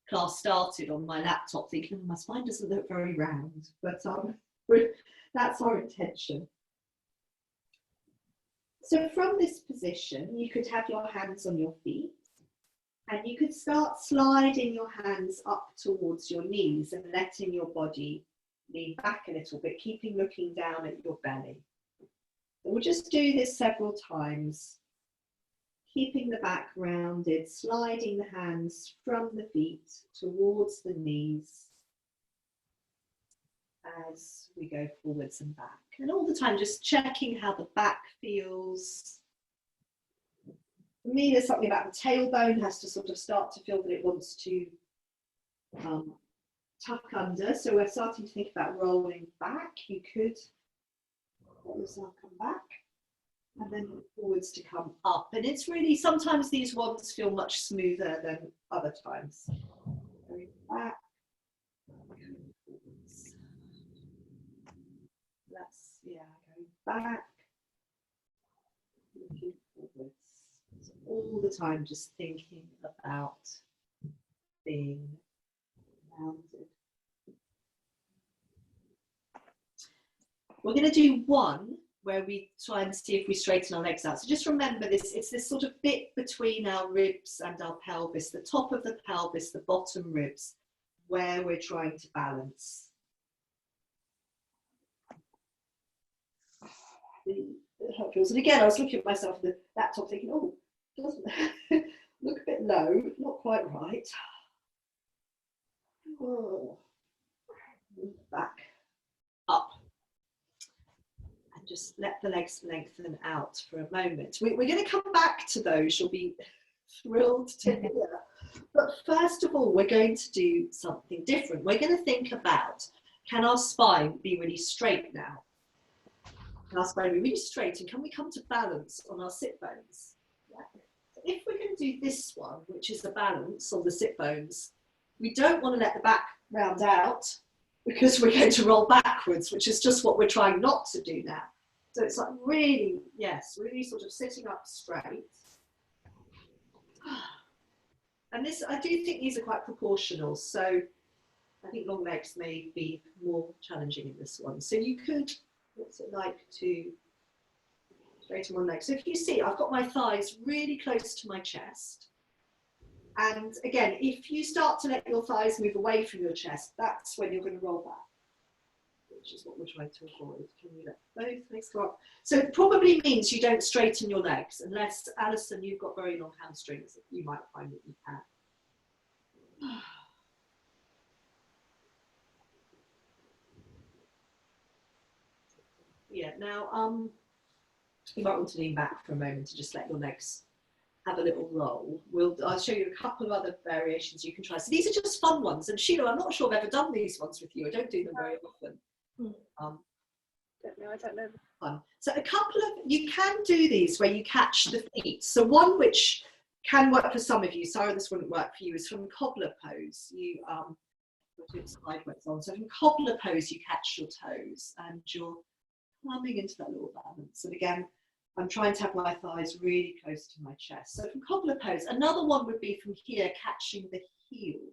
class started on my laptop thinking, oh, my spine doesn't look very round, but that's our intention. So from this position, you could have your hands on your feet, and you could start sliding your hands up towards your knees and letting your body lean back a little bit, looking down at your belly. We'll just do this several times, keeping the back rounded, sliding the hands from the feet towards the knees as we go forwards and back. And all the time just checking how the back feels. For me, there's something about the tailbone has to sort of start to feel that it wants to tuck under. So we're starting to think about rolling back. You could let yourself come back and then forwards to come up. And it's really, sometimes these ones feel much smoother than other times. Going back. That's, yeah, going back. Looking forwards. So all the time just thinking about being rounded. We're going to do one where we try and see if we straighten our legs out. So just remember this, it's this sort of bit between our ribs and our pelvis, the top of the pelvis, the bottom ribs, where we're trying to balance. And again, I was looking at myself in the laptop thinking, oh, it doesn't look a bit low, not quite right. Oh. Back, up. And just let the legs lengthen out for a moment. We're going to come back to those. You'll be thrilled to hear. But first of all, we're going to do something different. We're going to think about, can our spine be really straight now? Can our spine be really straight, and can we come to balance on our sit bones? Yeah. So if we're going to do this one, which is the balance on the sit bones, we don't want to let the back round out, because we're going to roll backwards, which is just what we're trying not to do now. So it's like really, yes, really sort of sitting up straight. And this, I do think these are quite proportional. So I think long legs may be more challenging in this one. So you could, what's it like to straighten one leg? So if you see, I've got my thighs really close to my chest. And again, if you start to let your thighs move away from your chest, that's when you're going to roll back, which is what we're trying to avoid. Can you let both legs go up? So it probably means you don't straighten your legs, unless, Alison, you've got very long hamstrings. You might find that you can. Yeah, now you might want to lean back for a moment to just let your legs have a little roll. I'll show you a couple of other variations you can try. So these are just fun ones. And Sheila, I'm not sure I've ever done these ones with you. I don't do them very often. I don't know. Fun. So a couple of, you can do these where you catch the feet. So one which can work for some of you, Sarah, this wouldn't work for you, is from cobbler pose. You do it sideways on. So from cobbler pose, you catch your toes and you're coming into that little balance. And again, I'm trying to have my thighs really close to my chest. So from cobbler pose, another one would be from here, catching the heels.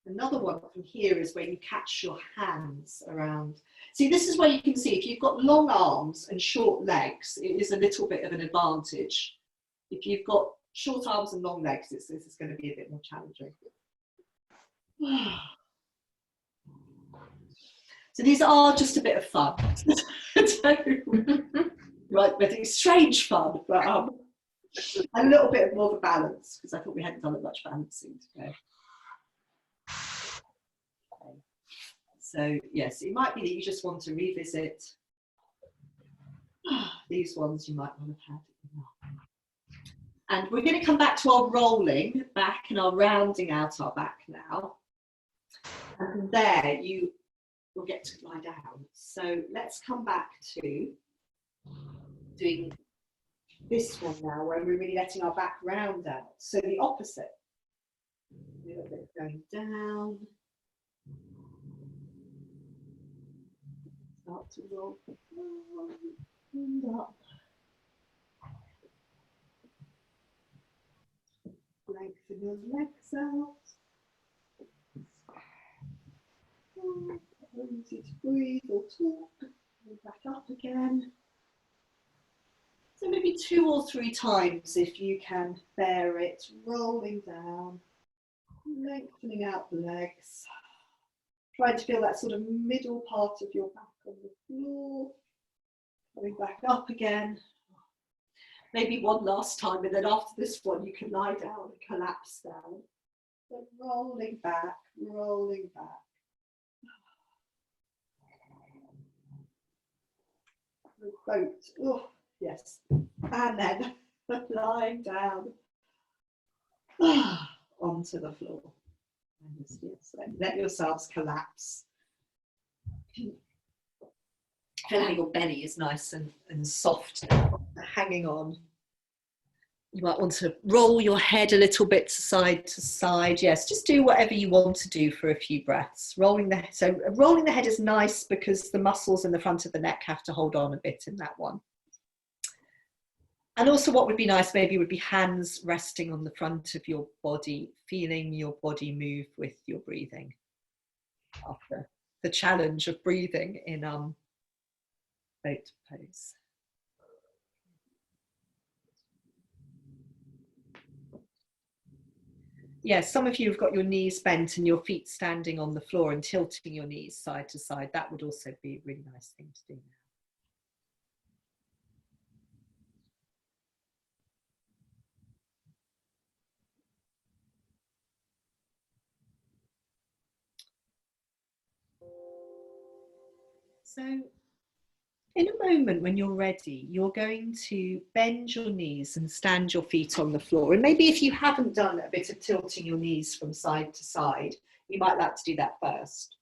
Another one from here is where you catch your hands around. See, this is where you can see if you've got long arms and short legs, it is a little bit of an advantage. If you've got short arms and long legs, this is going to be a bit more challenging. So these are just a bit of fun. Right, but it's strange fun, but a little bit more of a balance, because I thought we hadn't done that much balancing today. Okay. So yes, it might be that you just want to revisit these ones you might want to have had enough. And we're going to come back to our rolling back and our rounding out our back now. And from there you will get to lie down. So let's come back to doing this one now, where we're really letting our back round out. So the opposite. A little bit going down. Start to roll and up. Lengthen your legs out. Easy to breathe or talk. And back up again. So maybe 2 or 3 times if you can bear it, rolling down, lengthening out the legs. Trying to feel that sort of middle part of your back on the floor. Coming back up again. Maybe one last time, and then after this one you can lie down and collapse down. So rolling back, rolling back. Boat. Oh, yes. And then lying down onto the floor. And just, yes, let yourselves collapse. Feel how your belly is nice and soft now, hanging on. You might want to roll your head a little bit to side. Yes, just do whatever you want to do for a few breaths. Rolling the head is nice because the muscles in the front of the neck have to hold on a bit in that one. And also what would be nice maybe would be hands resting on the front of your body, feeling your body move with your breathing after the challenge of breathing in boat pose. Yes, some of you have got your knees bent and your feet standing on the floor and tilting your knees side to side. That would also be a really nice thing to do now. So in a moment when you're ready, you're going to bend your knees and stand your feet on the floor. And maybe if you haven't done a bit of tilting your knees from side to side, you might like to do that first.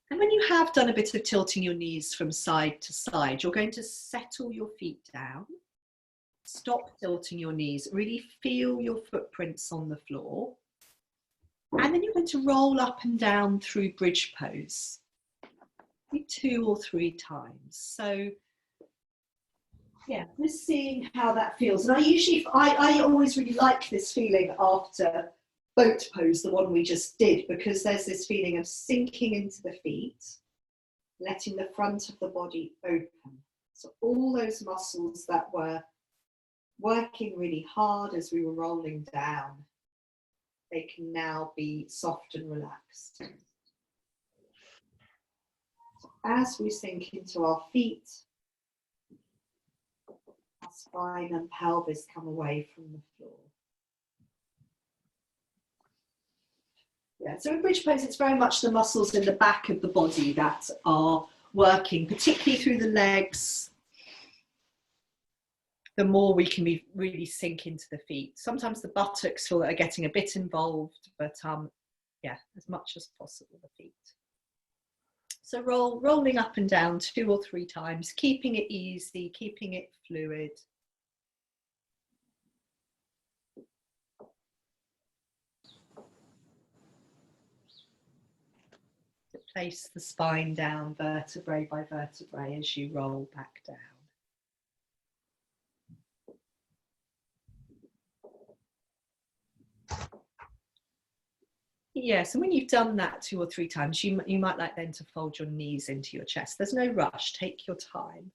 And when you have done a bit of tilting your knees from side to side, you're going to settle your feet down. Stop tilting your knees, really feel your footprints on the floor. And then you're going to roll up and down through bridge pose. Maybe 2 or 3 times. So yeah, just seeing how that feels. And I always really like this feeling after boat pose, the one we just did, because there's this feeling of sinking into the feet, letting the front of the body open. So all those muscles that were working really hard as we were rolling down, they can now be soft and relaxed. As we sink into our feet, our spine and pelvis come away from the floor. Yeah, so in bridge pose, it's very much the muscles in the back of the body that are working, particularly through the legs. The more we can really sink into the feet. Sometimes the buttocks feel that are getting a bit involved, but yeah, as much as possible the feet. So rolling up and down 2 or 3 times, keeping it easy, keeping it fluid. To place the spine down vertebrae by vertebrae as you roll back down. Yes, and when you've done that 2 or 3 times, you might like then to fold your knees into your chest. There's no rush, take your time.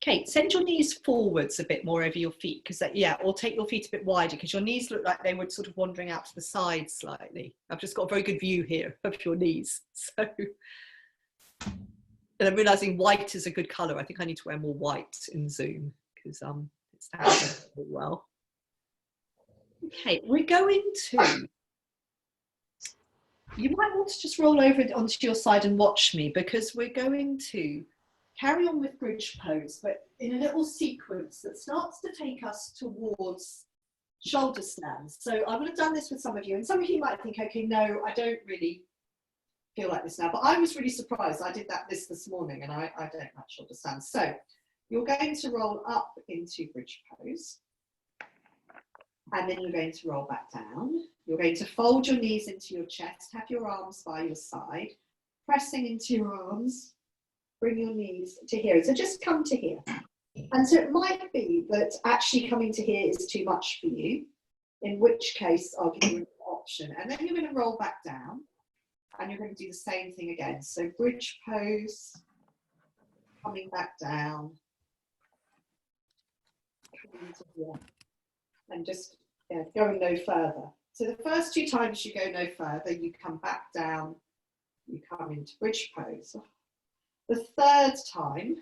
Kate, send your knees forwards a bit more over your feet, because yeah, or take your feet a bit wider, because your knees look like they were sort of wandering out to the side slightly. I've just got a very good view here of your knees. So, and I'm realizing white is a good color. I think I need to wear more white in Zoom, because it stands really well. Okay, we're going to, you might want to just roll over onto your side and watch me, because we're going to carry on with bridge pose, but in a little sequence that starts to take us towards shoulder stands. So I would have done this with some of you, and some of you might think, okay, no, I don't really feel like this now, but I was really surprised. I did this morning, and I don't like shoulder stands. So you're going to roll up into bridge pose, and then you're going to roll back down. You're going to fold your knees into your chest, have your arms by your side, pressing into your arms. Bring your knees to here. So just come to here. And so it might be that actually coming to here is too much for you, in which case I'll give you an option. And then you're going to roll back down, and you're going to do the same thing again. So bridge pose, coming back down, coming to here, and just going no further. So the first 2 times you go no further, you come back down, you come into bridge pose. The 3rd time,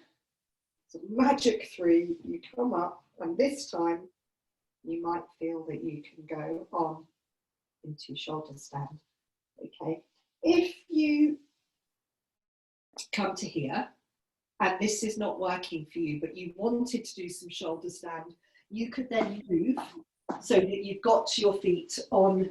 it's a magic 3, you come up, and this time you might feel that you can go on into shoulder stand. Okay, if you come to here and this is not working for you, but you wanted to do some shoulder stand, you could then move so that you've got your feet on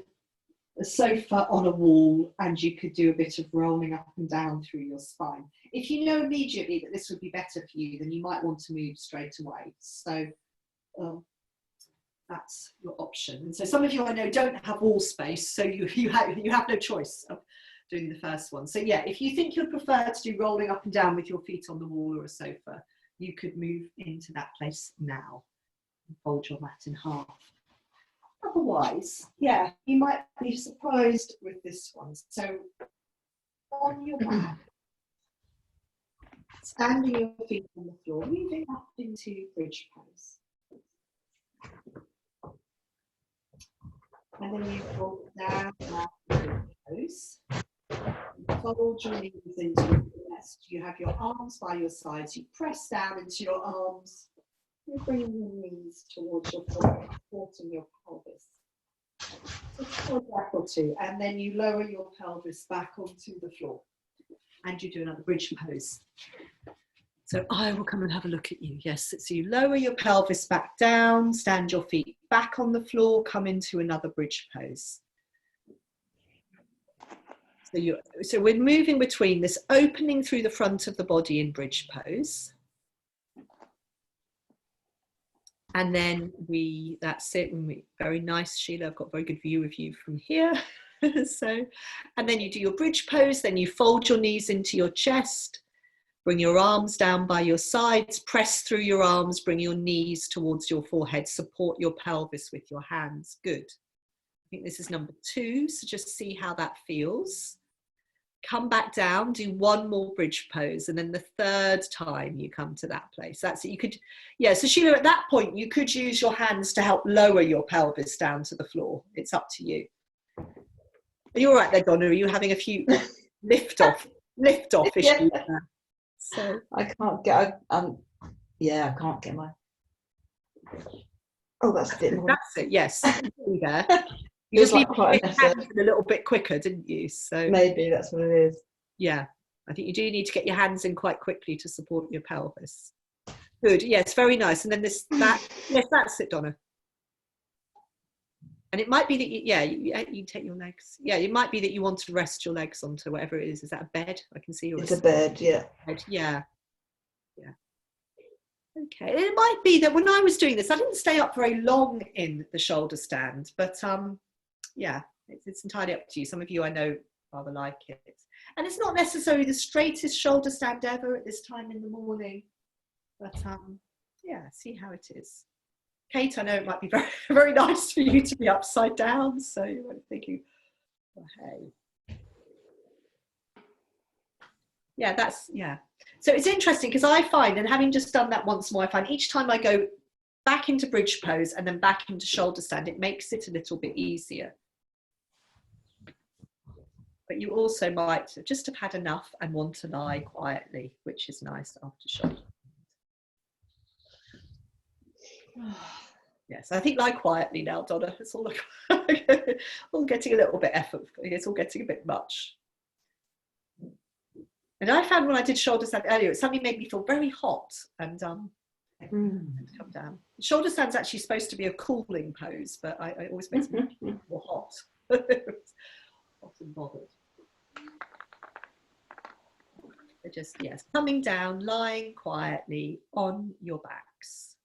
a sofa, on a wall, and you could do a bit of rolling up and down through your spine. If you know immediately that this would be better for you, then you might want to move straight away. So that's your option. And so some of you I know don't have wall space, so you have no choice of doing the first one. So yeah, if you think you'd prefer to do rolling up and down with your feet on the wall or a sofa, you could move into that place now and fold your mat in half. Otherwise, yeah, you might be surprised with this one. So on your back, standing your feet on the floor, moving up into bridge pose. And then you fold down bridge pose. You fold your knees into your chest. You have your arms by your sides. You press down into your arms. You bring your knees towards your forehead, supporting your pelvis. Just for a breath or 2, and then you lower your pelvis back onto the floor, and you do another bridge pose. So I will come and have a look at you. Yes, so you lower your pelvis back down, stand your feet back on the floor, come into another bridge pose. So we're moving between this opening through the front of the body in bridge pose. And then that's it. Very nice, Sheila. I've got a very good view of you from here. So, and then you do your bridge pose, then you fold your knees into your chest, bring your arms down by your sides, press through your arms, bring your knees towards your forehead, support your pelvis with your hands. Good. I think this is number 2. So just see how that feels. Come back down, do 1 more bridge pose, and then the 3rd time you come to that place. That's it. You could, yeah, so Sheila, at that point, you could use your hands to help lower your pelvis down to the floor. It's up to you. Are you all right there, Donna? Are you having a few lift off issues? Yeah. So I can't get, yeah, I can't get my, oh, that's a bit more. That's it, yes. There. You just need to get your hands in a little bit quicker, didn't you? So maybe that's what it is. Yeah, I think you do need to get your hands in quite quickly to support your pelvis. Good, yes, very nice. And then yes, that's it, Donna. And it might be that you take your legs. Yeah, it might be that you want to rest your legs onto whatever it is. Is that a bed? I can see yours. It's a bed, yeah. Yeah. Okay, it might be that when I was doing this, I didn't stay up very long in the shoulder stand, but yeah, it's entirely up to you. Some of you I know rather like it. And it's not necessarily the straightest shoulder stand ever at this time in the morning, but yeah, see how it is. Kate, I know it might be very, very nice for you to be upside down, so you won't think you, oh, hey. Yeah, So it's interesting because I find, and having just done that once more, I find each time I go back into bridge pose and then back into shoulder stand, it makes it a little bit easier. But you also might just have had enough and want to lie quietly, which is nice after shoulder. Yes, I think lie quietly now, Donna. It's all, all getting a little bit effort. It's all getting a bit much. And I found when I did shoulder stand earlier, it suddenly made me feel very hot and come down. Shoulder stand's actually supposed to be a cooling pose, but I always makes me more hot. Hot and bothered. So just, yes, coming down, lying quietly on your backs.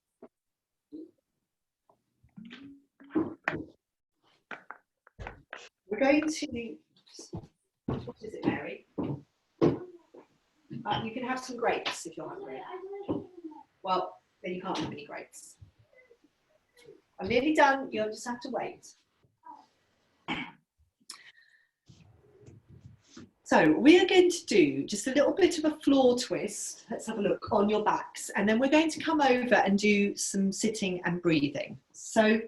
We're going to, what is it, Mary? You can have some grapes if you're hungry. Well, then you can't have any grapes. I'm nearly done, you'll just have to wait. So we are going to do just a little bit of a floor twist. Let's have a look on your backs. And then we're going to come over and do some sitting and breathing. So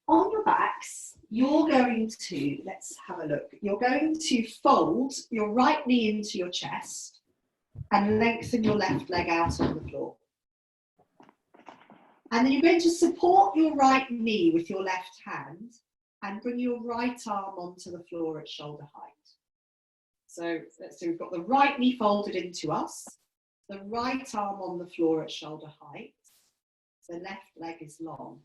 on your backs, you're going to, let's have a look. You're going to fold your right knee into your chest and lengthen your left leg out on the floor. And then you're going to support your right knee with your left hand and bring your right arm onto the floor at shoulder height. So we've got the right knee folded into us, the right arm on the floor at shoulder height, the left leg is long.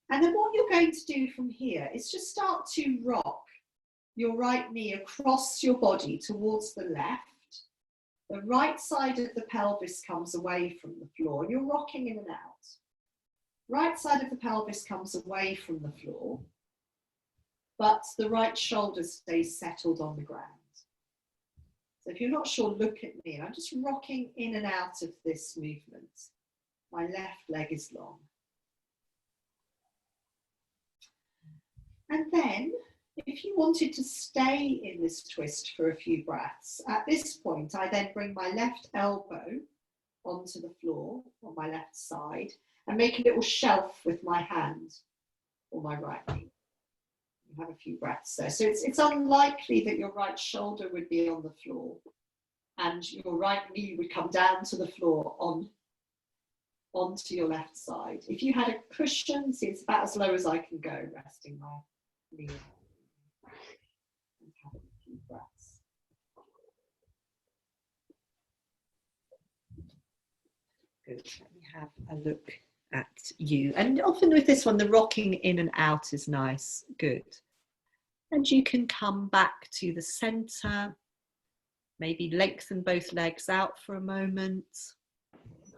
And then what you're going to do from here is just start to rock your right knee across your body towards the left. The right side of the pelvis comes away from the floor. You're rocking in and out. Right side of the pelvis comes away from the floor, but the right shoulder stays settled on the ground. So if you're not sure, look at me. I'm just rocking in and out of this movement. My left leg is long. And then, if you wanted to stay in this twist for a few breaths, at this point, I then bring my left elbow onto the floor on my left side and make a little shelf with my hand or my right knee. Have a few breaths there. So it's unlikely that your right shoulder would be on the floor and your right knee would come down to the floor onto your left side. If you had a cushion, see, it's about as low as I can go, resting my knee and having a few breaths. Good. Let me have a look at you. And often with this one, the rocking in and out is nice. Good. And you can come back to the center, maybe lengthen both legs out for a moment.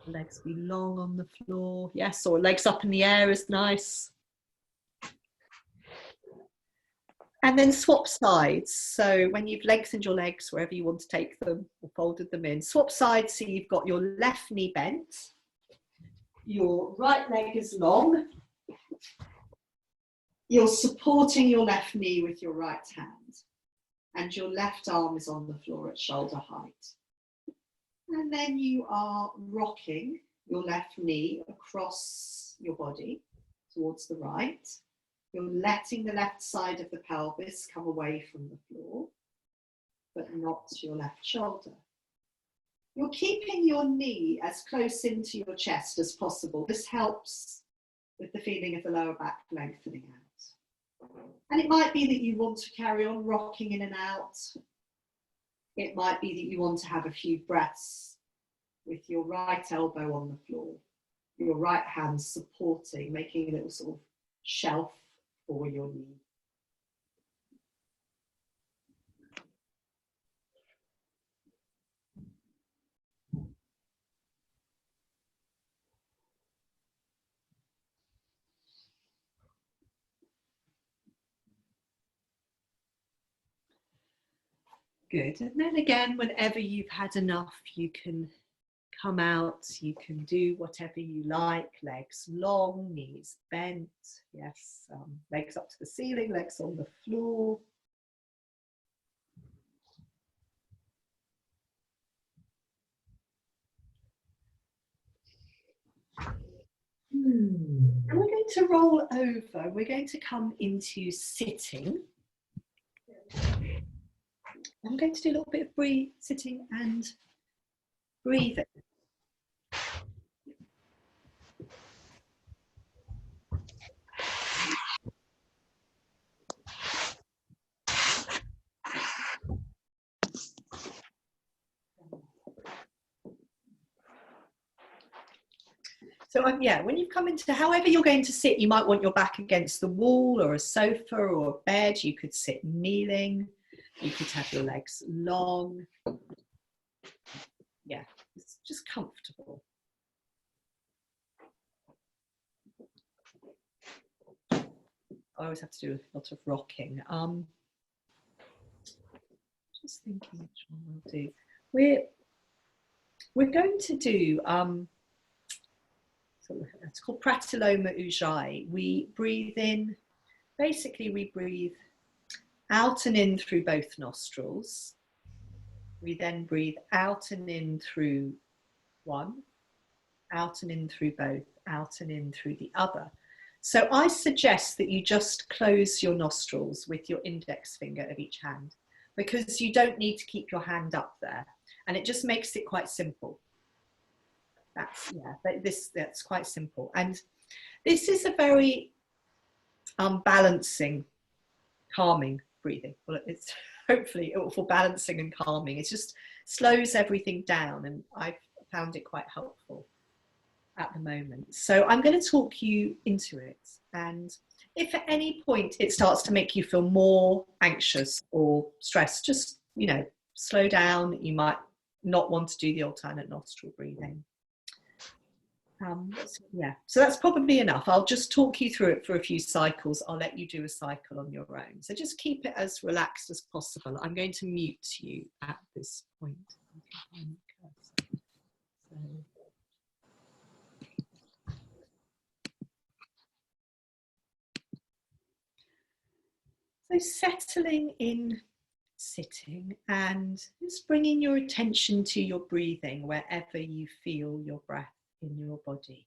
Legs be long on the floor. Yes, or legs up in the air is nice. And then swap sides. So when you've lengthened your legs wherever you want to take them or folded them in, swap sides so you've got your left knee bent. Your right leg is long. You're supporting your left knee with your right hand and your left arm is on the floor at shoulder height. And then you are rocking your left knee across your body towards the right. You're letting the left side of the pelvis come away from the floor, but not your left shoulder. You're keeping your knee as close into your chest as possible. This helps with the feeling of the lower back lengthening out. And it might be that you want to carry on rocking in and out. It might be that you want to have a few breaths with your right elbow on the floor, your right hand supporting, making a little sort of shelf for your knee. Good. And then again, whenever you've had enough, you can come out, you can do whatever you like, legs long, knees bent, yes, legs up to the ceiling, legs on the floor. And we're going to roll over. We're going to come into sitting. I'm going to do a little bit of sitting and breathing. So yeah, when you come into, however you're going to sit, you might want your back against the wall or a sofa or a bed. You could sit kneeling. You could have your legs long. Yeah, it's just comfortable. I always have to do a lot of rocking. Just thinking which one we'll do. We're going to do so it's called pratiloma ujjayi. We breathe in. Basically, we breathe out and in through both nostrils. We then breathe out and in through one, out and in through both, out and in through the other. So I suggest that you just close your nostrils with your index finger of each hand, because you don't need to keep your hand up there, and it just makes it quite simple. That's quite simple, and this is a very balancing, calming breathing. Well, it's hopefully for balancing and calming. It just slows everything down, and I've found it quite helpful at the moment. So I'm going to talk you into it, and if at any point it starts to make you feel more anxious or stressed, just, you know, slow down. You might not want to do the alternate nostril breathing. So that's probably enough. I'll just talk you through it for a few cycles. I'll let you do a cycle on your own. So just keep it as relaxed as possible. I'm going to mute you at this point. So settling in, sitting, and just bringing your attention to your breathing wherever you feel your breath in your body.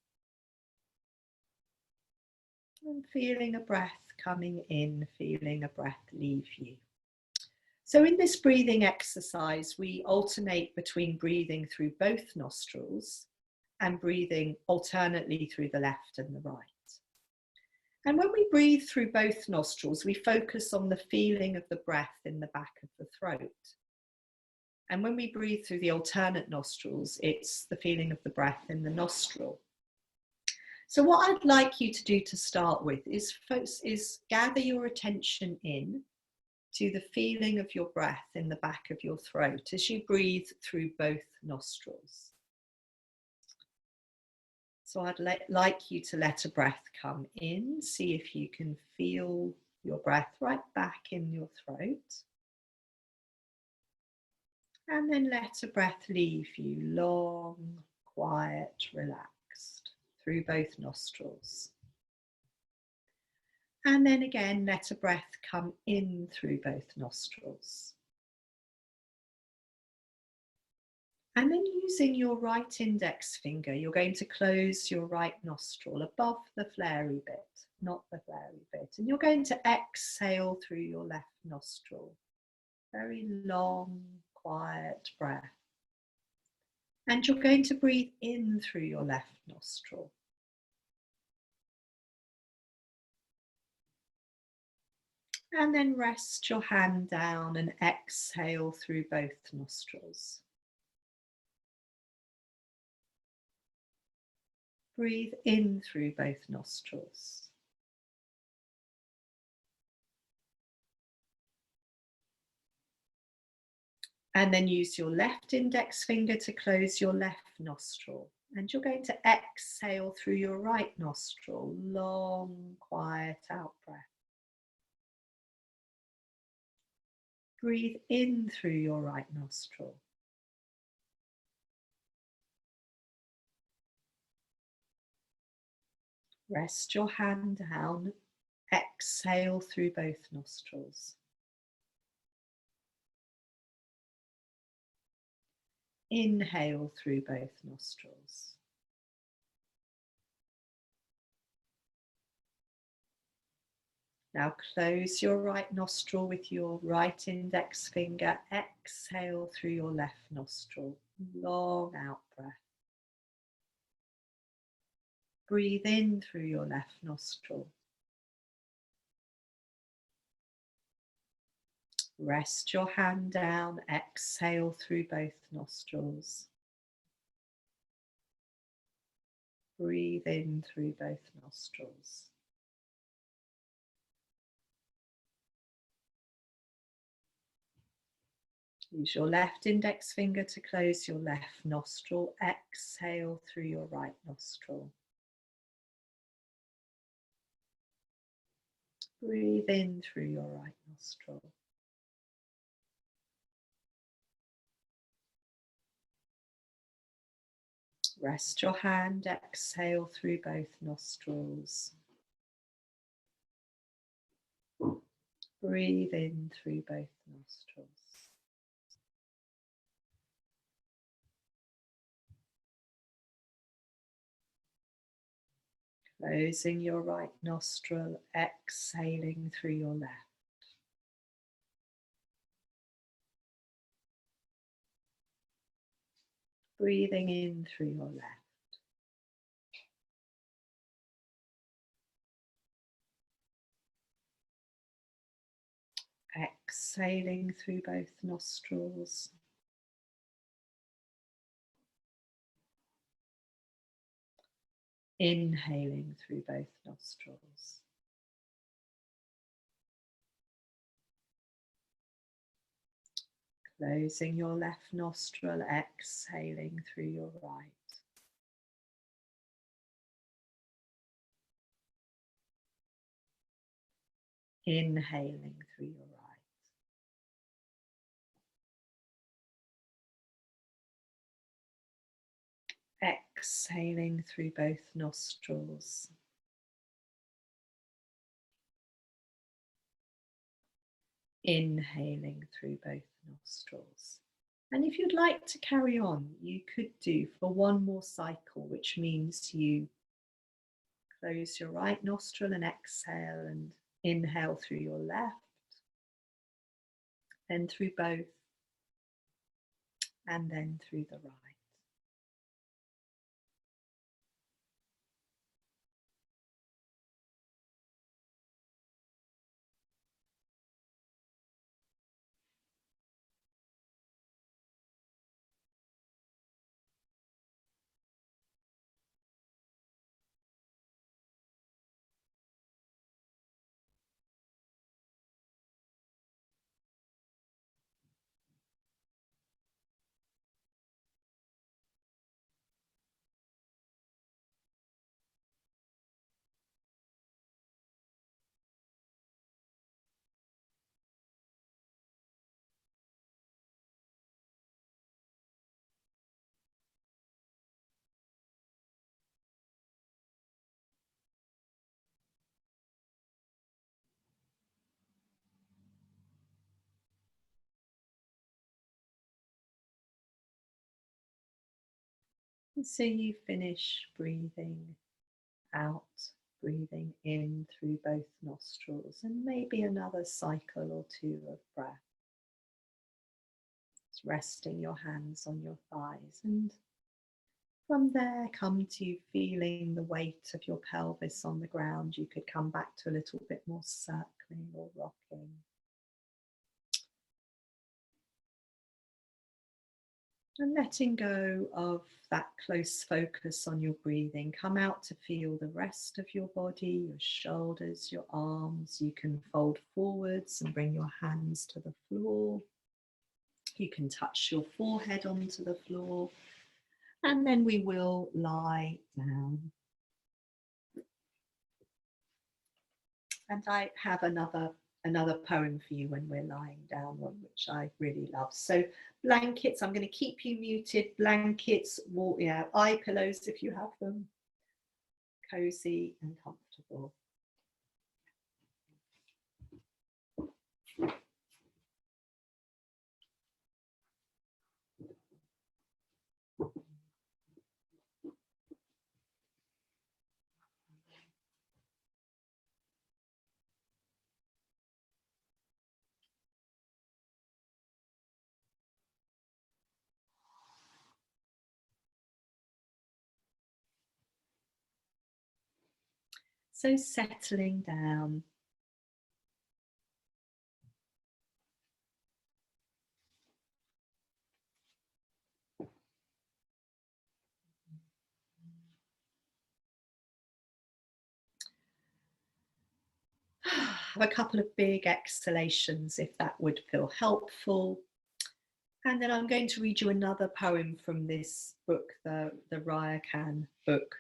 And feeling a breath coming in, feeling a breath leave you. So in this breathing exercise, we alternate between breathing through both nostrils and breathing alternately through the left and the right. And when we breathe through both nostrils, we focus on the feeling of the breath in the back of the throat. And when we breathe through the alternate nostrils, it's the feeling of the breath in the nostril. So what I'd like you to do to start with is gather your attention in to the feeling of your breath in the back of your throat as you breathe through both nostrils. So I'd like you to let a breath come in. See if you can feel your breath right back in your throat. And then let a breath leave you, long, quiet, relaxed, through both nostrils. And then again, let a breath come in through both nostrils. And then using your right index finger, you're going to close your right nostril above the flary bit, not the flary bit. And you're going to exhale through your left nostril. Very long, quiet breath. And you're going to breathe in through your left nostril. And then rest your hand down and exhale through both nostrils. Breathe in through both nostrils. And then use your left index finger to close your left nostril. And you're going to exhale through your right nostril. Long, quiet out breath. Breathe in through your right nostril. Rest your hand down. Exhale through both nostrils. Inhale through both nostrils. Now close your right nostril with your right index finger. Exhale through your left nostril. Long out breath. Breathe in through your left nostril. Rest your hand down. Exhale through both nostrils. Breathe in through both nostrils. Use your left index finger to close your left nostril. Exhale through your right nostril. Breathe in through your right nostril. Rest your hand, exhale through both nostrils. Breathe in through both nostrils. Closing your right nostril, exhaling through your left. Breathing in through your left. Exhaling through both nostrils. Inhaling through both nostrils. Closing your left nostril, exhaling through your right. Inhaling through your right. Exhaling through both nostrils. Inhaling through both nostrils. And if you'd like to carry on, you could do for one more cycle, which means you close your right nostril and exhale and inhale through your left, then through both, and then through the right. And so you finish breathing out, breathing in through both nostrils, and maybe another cycle or two of breath. Just resting your hands on your thighs, and from there come to feeling the weight of your pelvis on the ground. You could come back to a little bit more circling or rocking. And letting go of that close focus on your breathing. Come out to feel the rest of your body, your shoulders, your arms. You can fold forwards and bring your hands to the floor. You can touch your forehead onto the floor. And then we will lie down. And I have another poem for you when we're lying down, one which I really love. So blankets, I'm going to keep you muted. Blankets, eye pillows if you have them. Cozy and comfortable. So settling down. Have a couple of big exhalations if that would feel helpful. And then I'm going to read you another poem from this book, the Ryokan book.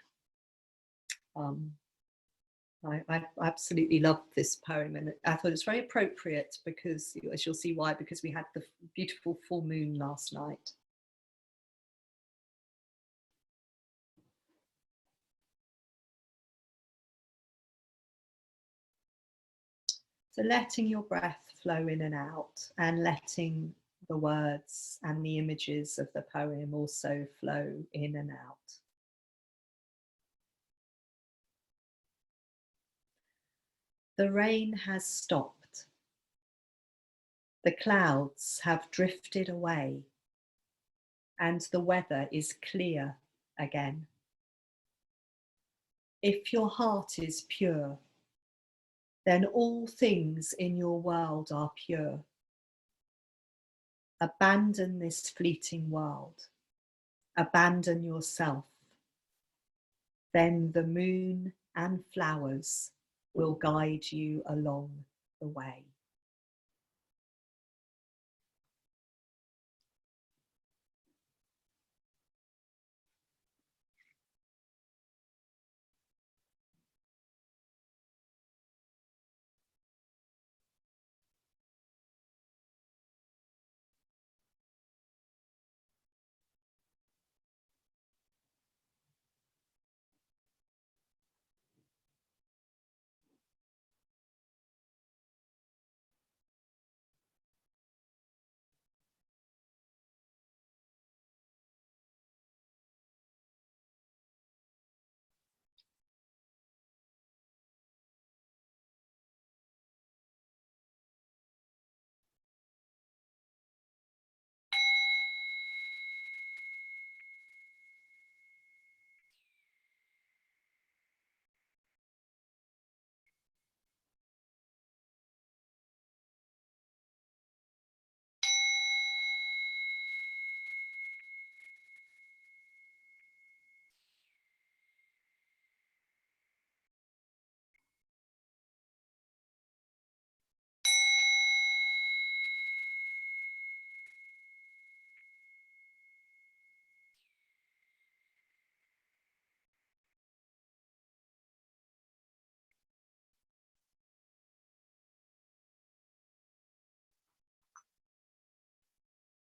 I absolutely loved this poem, and I thought it's very appropriate because, as you'll see why, because we had the beautiful full moon last night. So letting your breath flow in and out, and letting the words and the images of the poem also flow in and out. The rain has stopped. The clouds have drifted away, and the weather is clear again. If your heart is pure, then all things in your world are pure. Abandon this fleeting world. Abandon yourself. Then the moon and flowers will guide you along the way.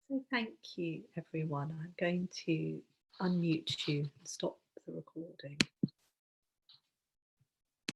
So thank you, everyone. I'm going to unmute you and stop the recording.